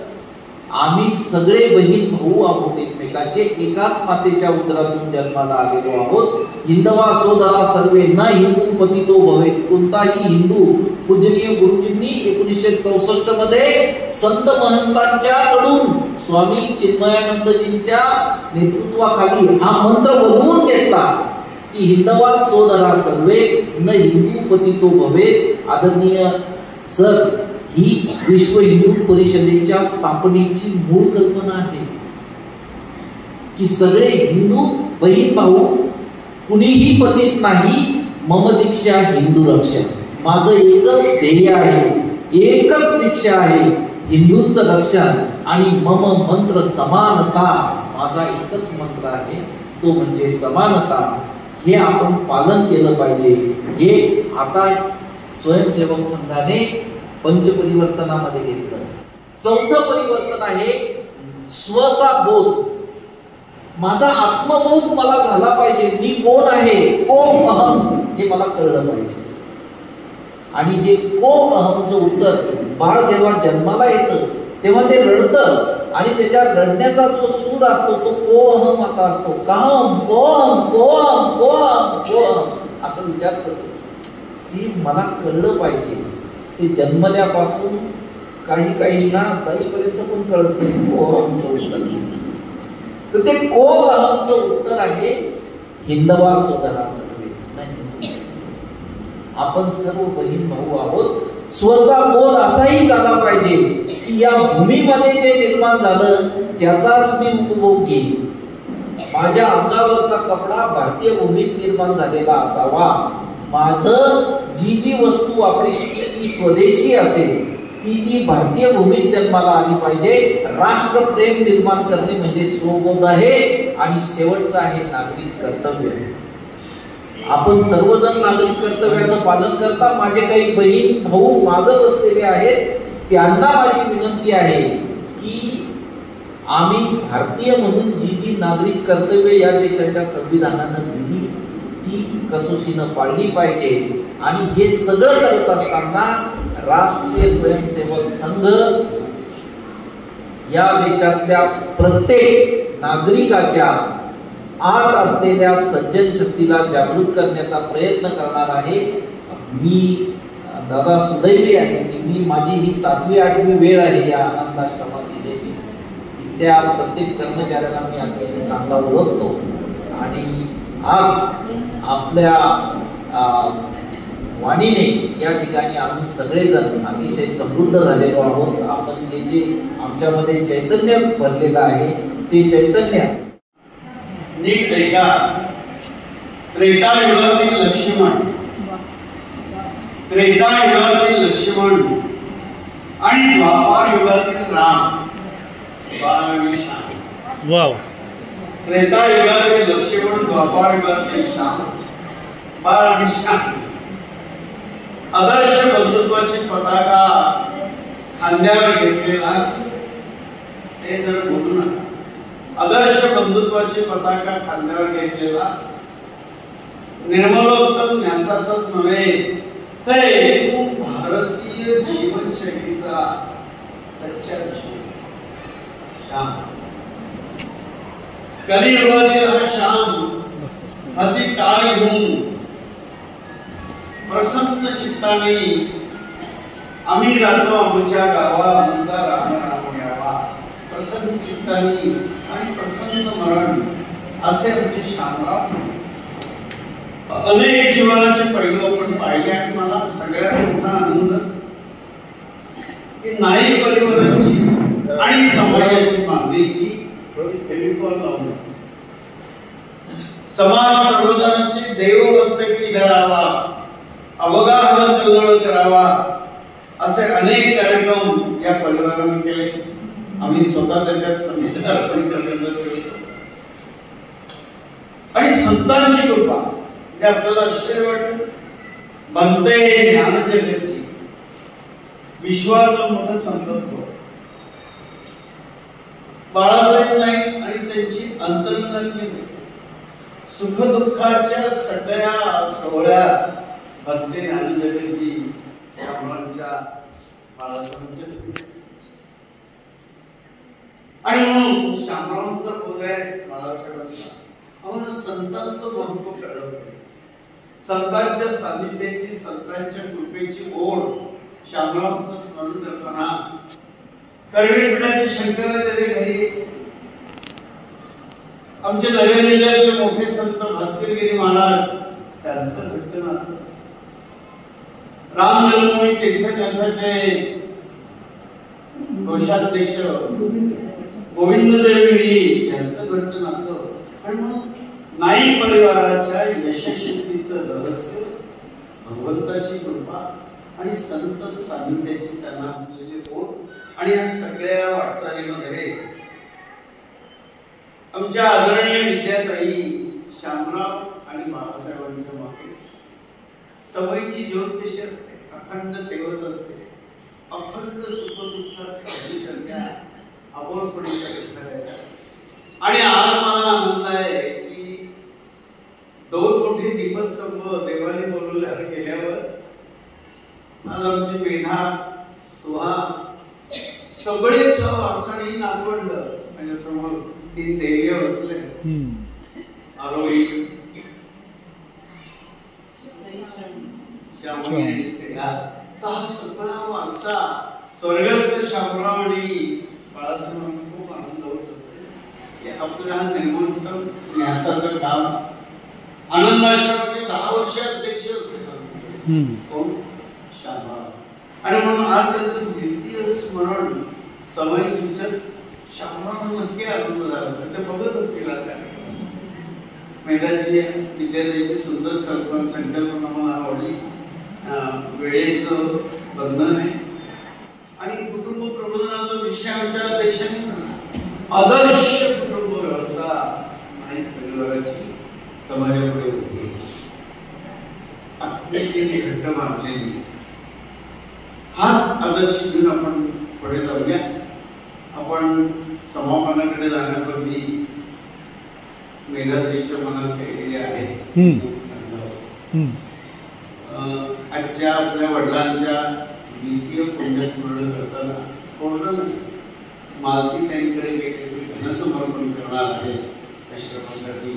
आम्ही सगळे बहीण भाऊ आहोत एकमेकाचे, एकाच मातेच्या उदरातून जन्माला आलेलो आहोत. हिंदवा सोदरा सर्वे ना हिंदू पतितो भवे. कोणताही हिंदू, पूजनीय गुरुजींनी 1964 मध्ये संत महंतांच्या कडून स्वामी चिन्मयानंदजींच्या नेतृत्वाखाली हा मंत्र बनवून घेतला की हिंदवा सोदरा सर्वे न हिंदू पतितो भवे. आदरणीय सर, ही विश्व हिंदू परिषदेच्या स्थापनेची मूळ कल्पना आहे की सगळे हिंदू बहीण भाऊ, कुणीही पतित नाही. मम दीक्षा हिंदू रक्षा. माझं एकच ध्येय आहे, एकच दीक्षा आहे, हिंदूंचं रक्षण. आणि मम मंत्र समानता, माझा एकच मंत्र आहे, तो म्हणजे समानता. हे आपण पालन केलं पाहिजे. हे आता स्वयंसेवक संघाने पंचपरिवर्तनामध्ये घेतलं. चौथं परिवर्तन आहे स्वचा बोध. माझा आत्मबोध मला झाला पाहिजे. मी कोण आहे, को अहम, हे मला कळलं पाहिजे. आणि हे को अहमचं उत्तर बाळ जेव्हा जन्माला येतं तेव्हा ते रडतं, आणि त्याच्या रडण्याचा जो सूर असतो तो को अहम असा असतो. काम कोम कोम कोम कोम असं विचारतं. ती मला कळलं पाहिजे. ते जन्मल्यापासून काही काहींना काहीपर्यंत पण कळत नाही को अहमचं उत्तर. तर ते को अहमचं उत्तर आहे हिंदवा सोदरा सर्वे नाही. आपण सर्व बहीण भाऊ आहोत. स्वचा बोध असाही झाला पाहिजे की या भूमीमध्ये जे निर्माण झालं त्याचाच मी उपभोग घेईन. माझ्या अंगावरचा कपडा भारतीय भूमीत निर्माण झालेला असावा. माझं जी जी वस्तू वापरी ती स्वदेशी असेल, ती भारतीय भूमीत जन्माला आली पाहिजे. राष्ट्रप्रेम निर्माण करणे म्हणजे स्वबोध आहे. आणि शेवटचं आहे नागरिक कर्तव्य. आपण सर्वजण नागरिक कर्तव्याचं पालन करता. माझे काही बहीण भाऊ मागे बसलेले आहेत, त्यांना माझी विनंती आहे की आम्ही भारतीय म्हणून जी जी नागरिक कर्तव्य या देशाच्या संविधानानं दिली ती कसोशीनं पाळली पाहिजे. आणि हे सगळं करत असताना राष्ट्रीय स्वयंसेवक संघ या देशातल्या प्रत्येक नागरिकाच्या आत असलेल्या सज्जन शक्तीला जागृत करण्याचा प्रयत्न करणार आहे. मी दादा सुदैवी आहे की मी माझी ही 7वी-8वी वेळ आहे या आनंदाश्रमात येण्याची. इथल्या प्रत्येक कर्मचाऱ्यांना मी अतिशय चांगला ओळखतो आणि आज आपल्या वाणीने या ठिकाणी आम्ही सगळेजण अतिशय समृद्ध झालेलो आहोत. आपण जे आमच्यामध्ये चैतन्य भरलेलं आहे ते चैतन्य नीट ऐका. त्रेतायुगातील लक्ष्मण आणि द्वापार युगातील राम बाळ आणि श्याम. वाव. त्रेतायुगातील लक्ष्मण, द्वापार युगातील श्याम बाळ आणि श्याम. आदर्श बंधुत्वाची पताका खांद्यावर घेतलेला, ते जर बोलू नका, आदर्श बंधुत्वाची पताका खांद्यावर घेतलेला निर्मलोत्तम न्यासाचाच नव्हे तर एकूण भारतीय जीवनशैलीचा सच्चा विश्वास श्याम. कलियुगातील हा श्याम हाती टाळ घेऊन प्रसन्न चित्ताने आम्ही जातो आमच्या गावा, आमचा राम राम यावा. प्रसन्न चित्ताने आणि प्रसन्न मरण असे आमचे श्यामराव. अनेक जीवनाचे पैलू आपण पाहिले आणि मला सगळ्यात मोठा आनंद की नाई परिवाराची आणि समाजाची बांधिलकी टेलिफोन लावून समाज प्रबोधनाची देवमस्तकी धरावा, अवगाहन कल्लोळ करावा असे अनेक कार्यक्रम या परिवाराने केले. आम्ही स्वतः त्याच्यात संगीत अर्पण करण्याचा केलं आणि संतांची कृपा हे आपल्याला आश्चर्य वाटतं. बनते ज्ञानजगाची विश्वाचं मोठं संतत्व बाळासाहेब नाईक आणि त्यांची अंतरंगातली सुखदुःखाच्या सगळ्या सोहळ्यात बनते ज्ञानजगाची श्यामरावांच्या बाळासाहेबांच्या आणि म्हणून श्यामरावांचा उदय बाळासाहेबांचा आम्हाला संतांचं महत्व कळलं. संतांच्या सानिध्याची, संतांच्या कृपेची ओढ श्यामरावांचं स्मरण करताना करवीरपीठाचे शंकराचार्य घरी आमचे नगर जिल्ह्याचे मोठे संत भास्करगिरी महाराज त्यांचं घट्ट नातं, राम जन्मभूमी तीर्थन्यासाचे कोषाध्यक्ष गोविंददेवगिरी यांचं घट्ट नातं आणि म्हणून नाईक परिवाराच्या यशस्वीतेचं रहस्य भगवंताची कृपा आणि संत सानिध्याची त्यांना असलेली ओढ आणि या सगळ्या वाटचालीमध्ये आमच्या आदरणीय विद्याताई श्यामराव आणि बाळासाहेबांच्या मागे सवयीची ज्योत कशी असते, अखंड तेवत असते, अखंड सुखदुःखात साधू सध्या अबोलपणे आणि आज मला आनंद आहे की 2 मोठे दीपस्तंभ देवाने बोलवल्यावर गेल्यावर आज आमची मेधा, सुहा सगळेच अडचणी नातवंड म्हणजे समोर 3 देवी बसले. आरोही श्यामराव सेगा का सगळा वारसा स्वर्गस्थ श्यामराव आणि बाळासाहेबांना खूप आनंद होत असेल. आपल्या निर्मोत्तम न्यासाचं काम आनंदाश्रमाचे 10 वर्ष अध्यक्ष होते श्यामराव आणि म्हणून आज त्यांचं द्वितीय स्मरण समय सूचक श्यामराव नक्की आनंद झाला असेल. ते बघत असतील आता मेधाची विद्यार्थ्यांची सुंदर संकल्पना मला आवडली. वेळेचं बंधन आहे आणि कुटुंब प्रबोधनाचा विषय आमच्या देशाने आदर्श कुटुंब व्यवस्था नाईक परिवाराची समाजापुढे होती. अत्यंत घट्ट मानलेली हाच आदर्श घेऊन आपण पुढे जाऊया. आपण समापनाकडे जाण्यापूर्वी मेधाताईच्या मनात केलेले आहे. आजच्या आपल्या वडिलांच्या द्वितीय पुण्यस्मरण करताना कोणतं नाही मालती त्यांकडे काहीतरी धनसमर्पण करणार आहे आश्रमासाठी.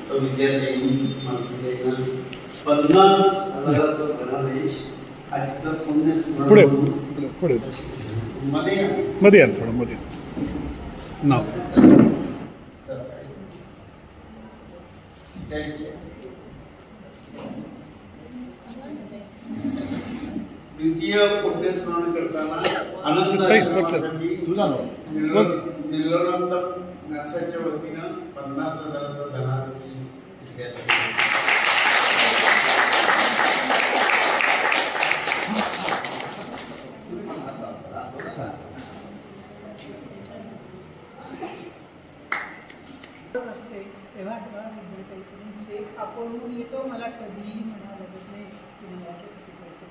तो विद्यार्थ्यांनी मालतीताईंना 50,000चा धनादेश आजचं पुण्यस्मरण पुढे म्हणून पुढे मध्ये या थोडं मध्ये नाव द्वितीय पुण्यस्मरण करताना आनंद आश्रमासाठी निलोनांत न्यासाच्या वतीनं 50,000चा धनादेश असते तेव्हा विद्यार्थ्यांकडून चेक आपण येतो, मला कधीही म्हणा लागत नाही तुम्ही याच्यासाठी पैसे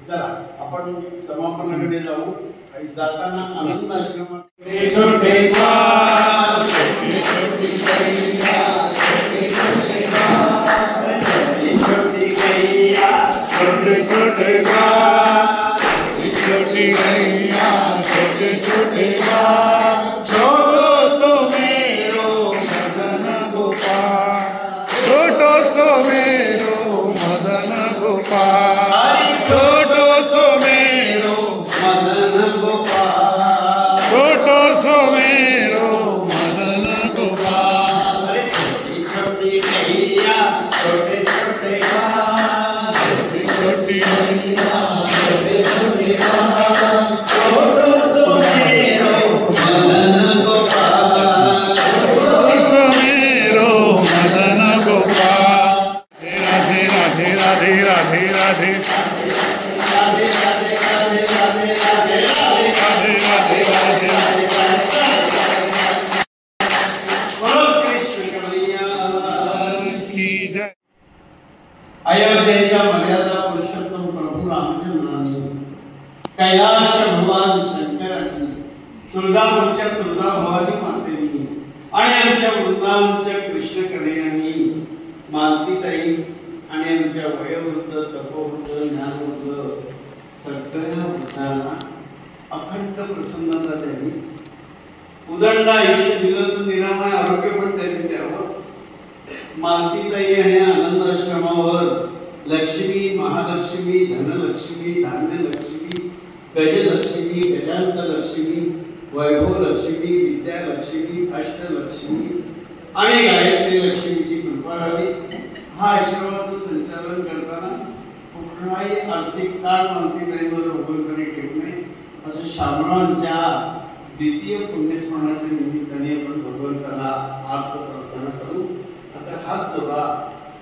चला आपण समापनाकडे जाऊ. जाताना आनंद आश्रमात अयोध्येच्या मर्यादा पुरुषोत्तम प्रभू रामचंद्रांनी कैलाश भगवान शंकरांनी तुळजापूरच्या तुळजा भवानी मातेनी आणि आमच्या वृंदावनच्या कृष्ण कन्हैयांनी मालतीताई आणि आमच्या वयोवृद्ध तपोवृद्ध ज्ञानवृद्ध सगळ्या वृद्धांना अखंड प्रसन्नता द्यावी. उदंड आयुष्य दिलं तर निरामय आरोग्य पण त्यांनी द्यावं. मालतीताई आणि आनंद आश्रमावर लक्ष्मी, महालक्ष्मी, धनलक्ष्मी, धान्यलक्ष्मी, गजलक्ष्मी, गजांत लक्ष्मी, वैभव लक्ष्मी, विद्यालक्ष्मी, अष्टलक्ष्मी आणि गायत्री लक्ष्मीची कृपा राहावी. हा आश्रमाचं संचालन करताना कुठलाही आर्थिक काळ मालतीताईंवर उघडपणे ठेवू नये असं शामरावांच्या द्वितीय पुण्यस्मरणाच्या निमित्ताने आपण भगवंताला आर्त प्रार्थना करू. आता हात जोडा,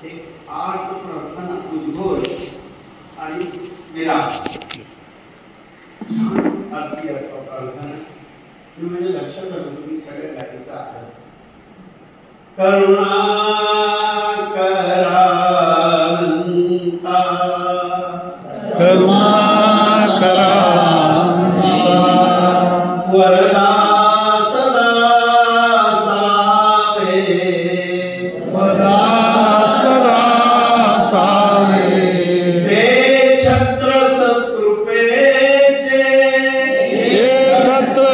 एक आर्त प्रार्थना उद्घोष आणि विराम. आरती प्रार्थना तुम्ही म्हणजे लक्षात आलं तुम्ही सगळ्या गायिका आहात. करुणाकरानंता करुणाकरा वरदा सदा सावे वरदा सदा सावे हे छत्र सत्कृपेचे सत्र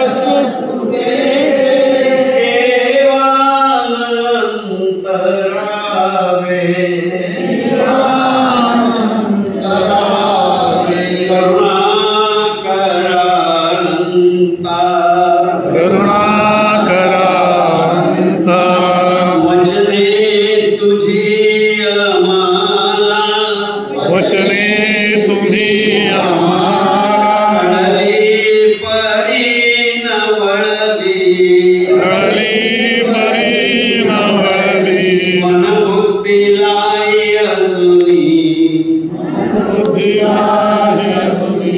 केवानंतरावे करुणाकरानंता करुणाकरानंता वचने तुझी आम्हाला वचने तुम्ही आम्हाला कळली परी नवळली कळली परी नवळली मनबुद्धीलाई अजुनी बुद्धी आहे अजुनी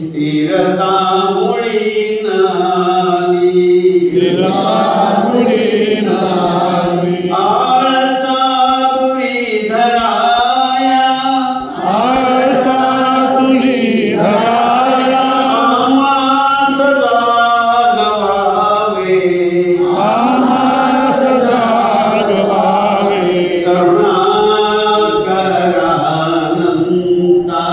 स्थिरता मुळी नाली शिरामुळी नावी आळसा दुरी धराया आळसा तुली धराया आम्हा सदा गवावे आम्हा सदा गवावे करुणाकरानंता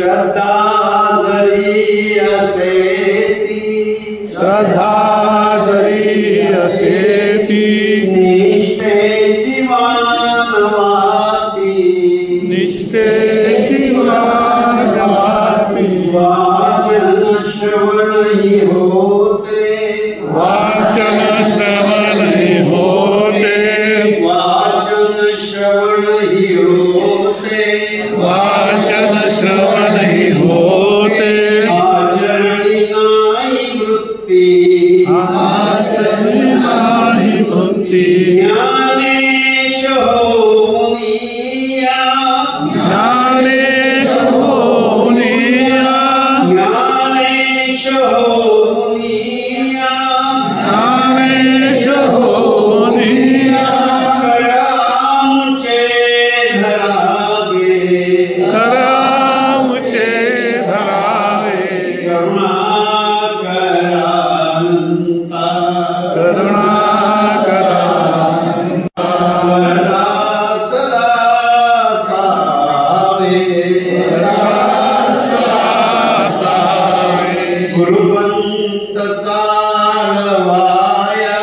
श्रद्धा जरी असेती, श्रद्धा जरी असेती, निष्ठेची मानवाती, निष्ठेची मानवाती, वाचन श्रवणही होते, वाचन श्रवणही होते, वाचन श्रवणही होते, वाचन श्रवणही होते, आचरणी नाही वृत्ती, आचरणी नाही वृत्ती, ज्ञानेश होनिया, ज्ञानेश होनिया, ज्ञानेश होनिया, ज्ञानेश होनिया, करामचे धरावे, करामुचे धरावे, करुणाकरानंता, करुणाकरा वरदा सदा सावे, गुरुपंत चालवाया,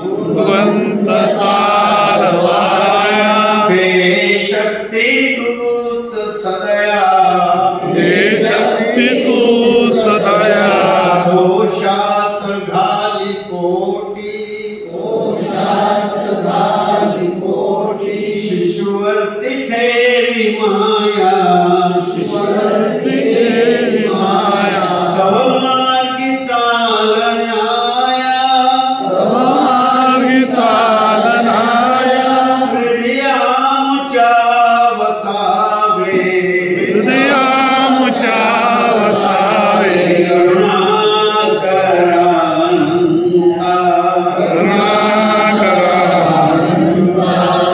भगवंत चालवाया, हे शक्ती तूच सदया, हे शक्ती तू सदया, दोषास घाली कोटी, शिशुवर्ती ठेवी माया, शिशुवर्ती ठेवी माया, कवमार्गी चालण्याया, मार्गी चालनाया, हृदयामुच्या वसावे, हृदयामुच्या वसावे, करुणाकरानंता, करुणाकरा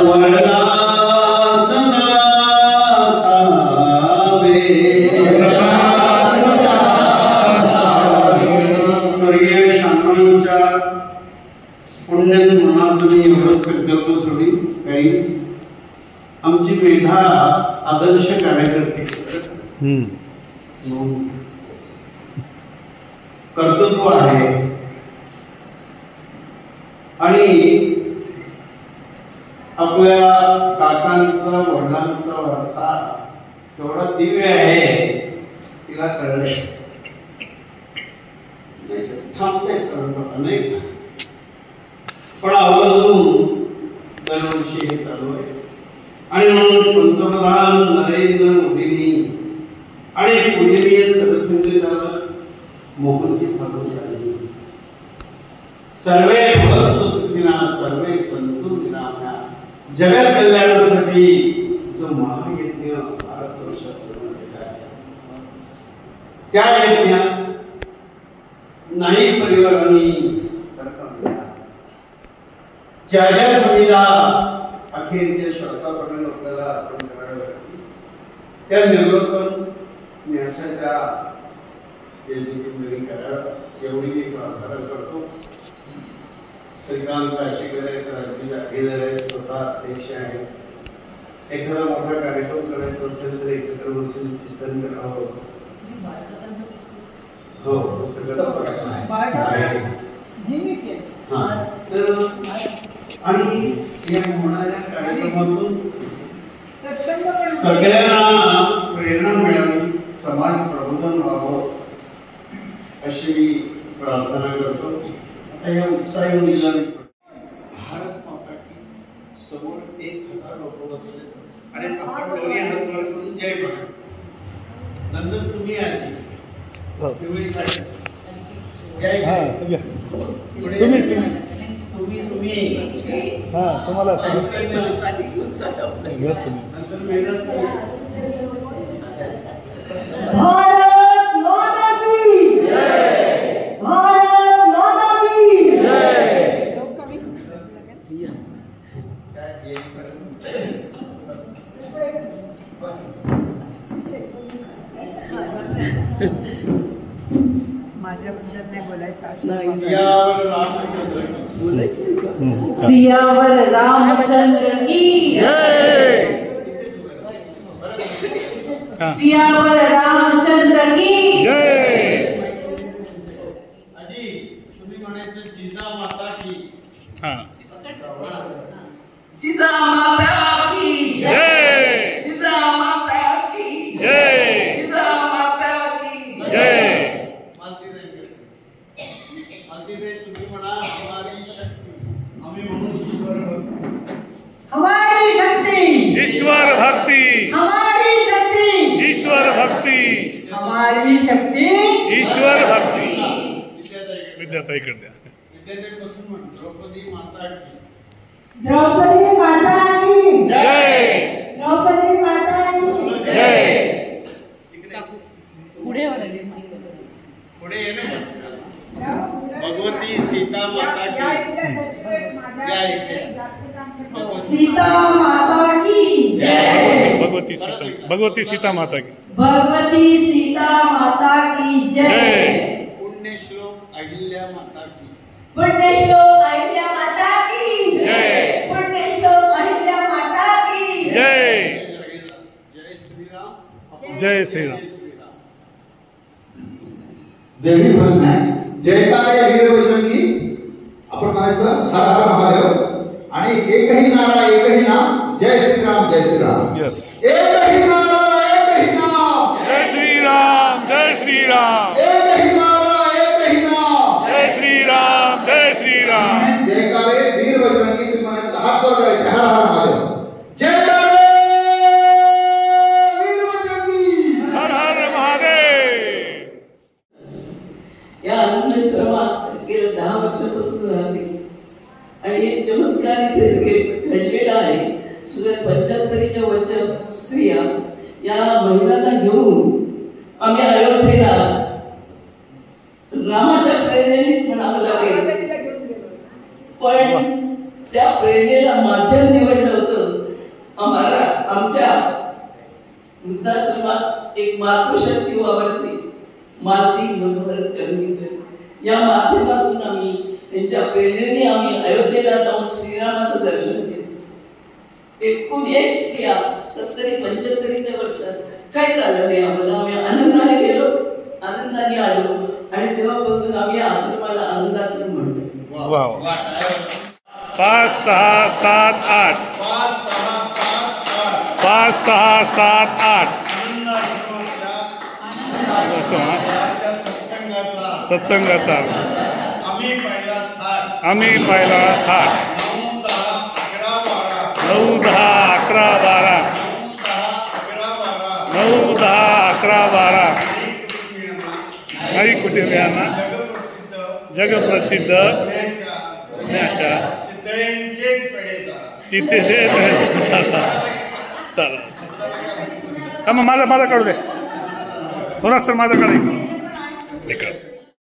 वरदा सदा सावे, स्वर्गीय शांतांच्या पुण्यस्मरणार्थी एवढं संकल्प सोडी काही आमची मेधा आदर्श कार्यकर्ते, कर्तृत्व आहे आणि आपल्या काकांचा वडिलांचा वारसा तेवढा दिव्य आहे तिला कळलंय, थांबते अनेक, पण आवर्जून दरवर्षी हे चालू आहे. आणि म्हणून पंतप्रधान नरेंद्र मोदींनी आणि पूजनीय सरसंघचालक मोहनजी भागवत यांनी सर्वे भवन्तु सुखिनः सर्वे सन्तु निरामया जगत कल्याणासाठी जो महायज्ञ भारतवर्षात सुरू केला आहे, त्या यज्ञात नाईक परिवारांनी ज्या ज्या सुविधा अखेरच्या श्वासापर्यंत आपल्याला अर्पण कराव्या लागतील, त्या निर्वर्तन न्यासाच्या घरी कराव्या एवढी मी प्रार्थना करतो. श्रीकांत काशीकर आहेत, राज्य जागीरदार आहेत, स्वतः अध्यक्ष आहेत. एखादा मोठा कार्यक्रम करायचा असेल तर एकत्र बसून चिंतन करावं. हो सगळं आहे. हा तर आणि या होणाऱ्या कार्यक्रमातून सगळ्यांना प्रेरणा मिळावी, समाज प्रबोधन व्हावं अशी मी प्रार्थना करतो. आता या उत्साही मुलीला भारत माता की समोर 1000 लोक बसले आणि आपण दोन्ही हात वर करून जय भारत. नंतर तुम्ही आजी तुम्ही तुम्हाला नंतर मेहनत भारत माता की जय, भारत माता की जय. माझ्याबद्दल नाही बोलायचं सियावर रामचंद्र की जय. हाँ। सियावर रामचंद्र की जय। आजी तुम्ही म्हणायचं जिजा माता की. हाँ सीता माता की जय। सीता माता की जय। सीता माता की जय। मालतीबाई तुम्ही म्हणा हमारी शक्ती. आम्ही म्हणू ईश्वर भक्ती. हमारी शक्ति ईश्वर भक्ति। हमारी शक्ति ईश्वर भक्ति। हमारी शक्ति ईश्वर भक्ति। विद्याताई विद्याताईकडे द्या. विद्याताईपासून म्हण द्रौपदी माता की. द्रौपदी माता की जय। द्रौपदी माता की जय। पुढे पुढे ये ना. भगवती सीता माता या की. इथल्या सचिव आहेत माझ्या या इथे. जास्त काम करतात. सीता माता की भगवती सीता, भगवती सीता माता की भगवती सीता माता की जय जय। पुण्यश्लोक अहिल्या माता की. पुण्यश्लोक अहिल्या माता की जय। पुण्यश्लोक अहिल्या माता की जय। जय श्रीराम. जय श्रीराम. देवी भजन आहे. जयकारे वीर बजरंगी. आपण म्हणायचं हर हर महादेव आणि एकही नारा एकही नाम जय श्रीराम जय श्रीराम. यस. एकही नारा एकही नाम जय श्रीराम जय श्रीराम एकही नारा एकही नाम जय श्रीराम जय श्रीराम. जयकारे वीर बजरंगी. तुम्ही म्हणायचं हात वर करायचे हर हर महादेव. जयकारे वीर बजरंगी. हर हर महादेव. या आनंदाश्रमात गेल्या 10 वर्षापासून राहते आणि हे चमत्कार इथे घडलेला आहे. सुमारे 75च्या वरच्या स्त्रिया या महिलांना घेऊन आम्ही अयोध्येला रामाच्या प्रेरणेनेच म्हणावं लागेल, तिला घेऊन गेलो. पण त्या प्रेरणेला माध्यम निवडलं होतं. आमच्या वृद्धाश्रमात एक मातृशक्ती वावरते, मालती मनोहर कर्णीकर. या माध्यमातून आम्ही त्यांच्या प्रेरणेने आम्ही अयोध्येला जाऊन श्रीरामाचं दर्शन केलं. एकूण एक स्त्रिया 70-75च्या वर्षात काही झालं नाही आम्हाला. आम्ही आनंदाने गेलो, आनंदाने आलो आणि तेव्हापासून आम्ही आश्रमाला आनंदाचं म्हणतो. वाव. 5 6 7 8 5 6 7 8 सत्संगाचा आम्ही पहिला थाट. आम्ही पाहिला थाट. 9 10 11 12 9 10 11 12 काही कुटुंबियांना जगप्रसिद्ध पुण्याच्या चितेचे चला का मग माझा काढू दे. थोडासा माझा काढू.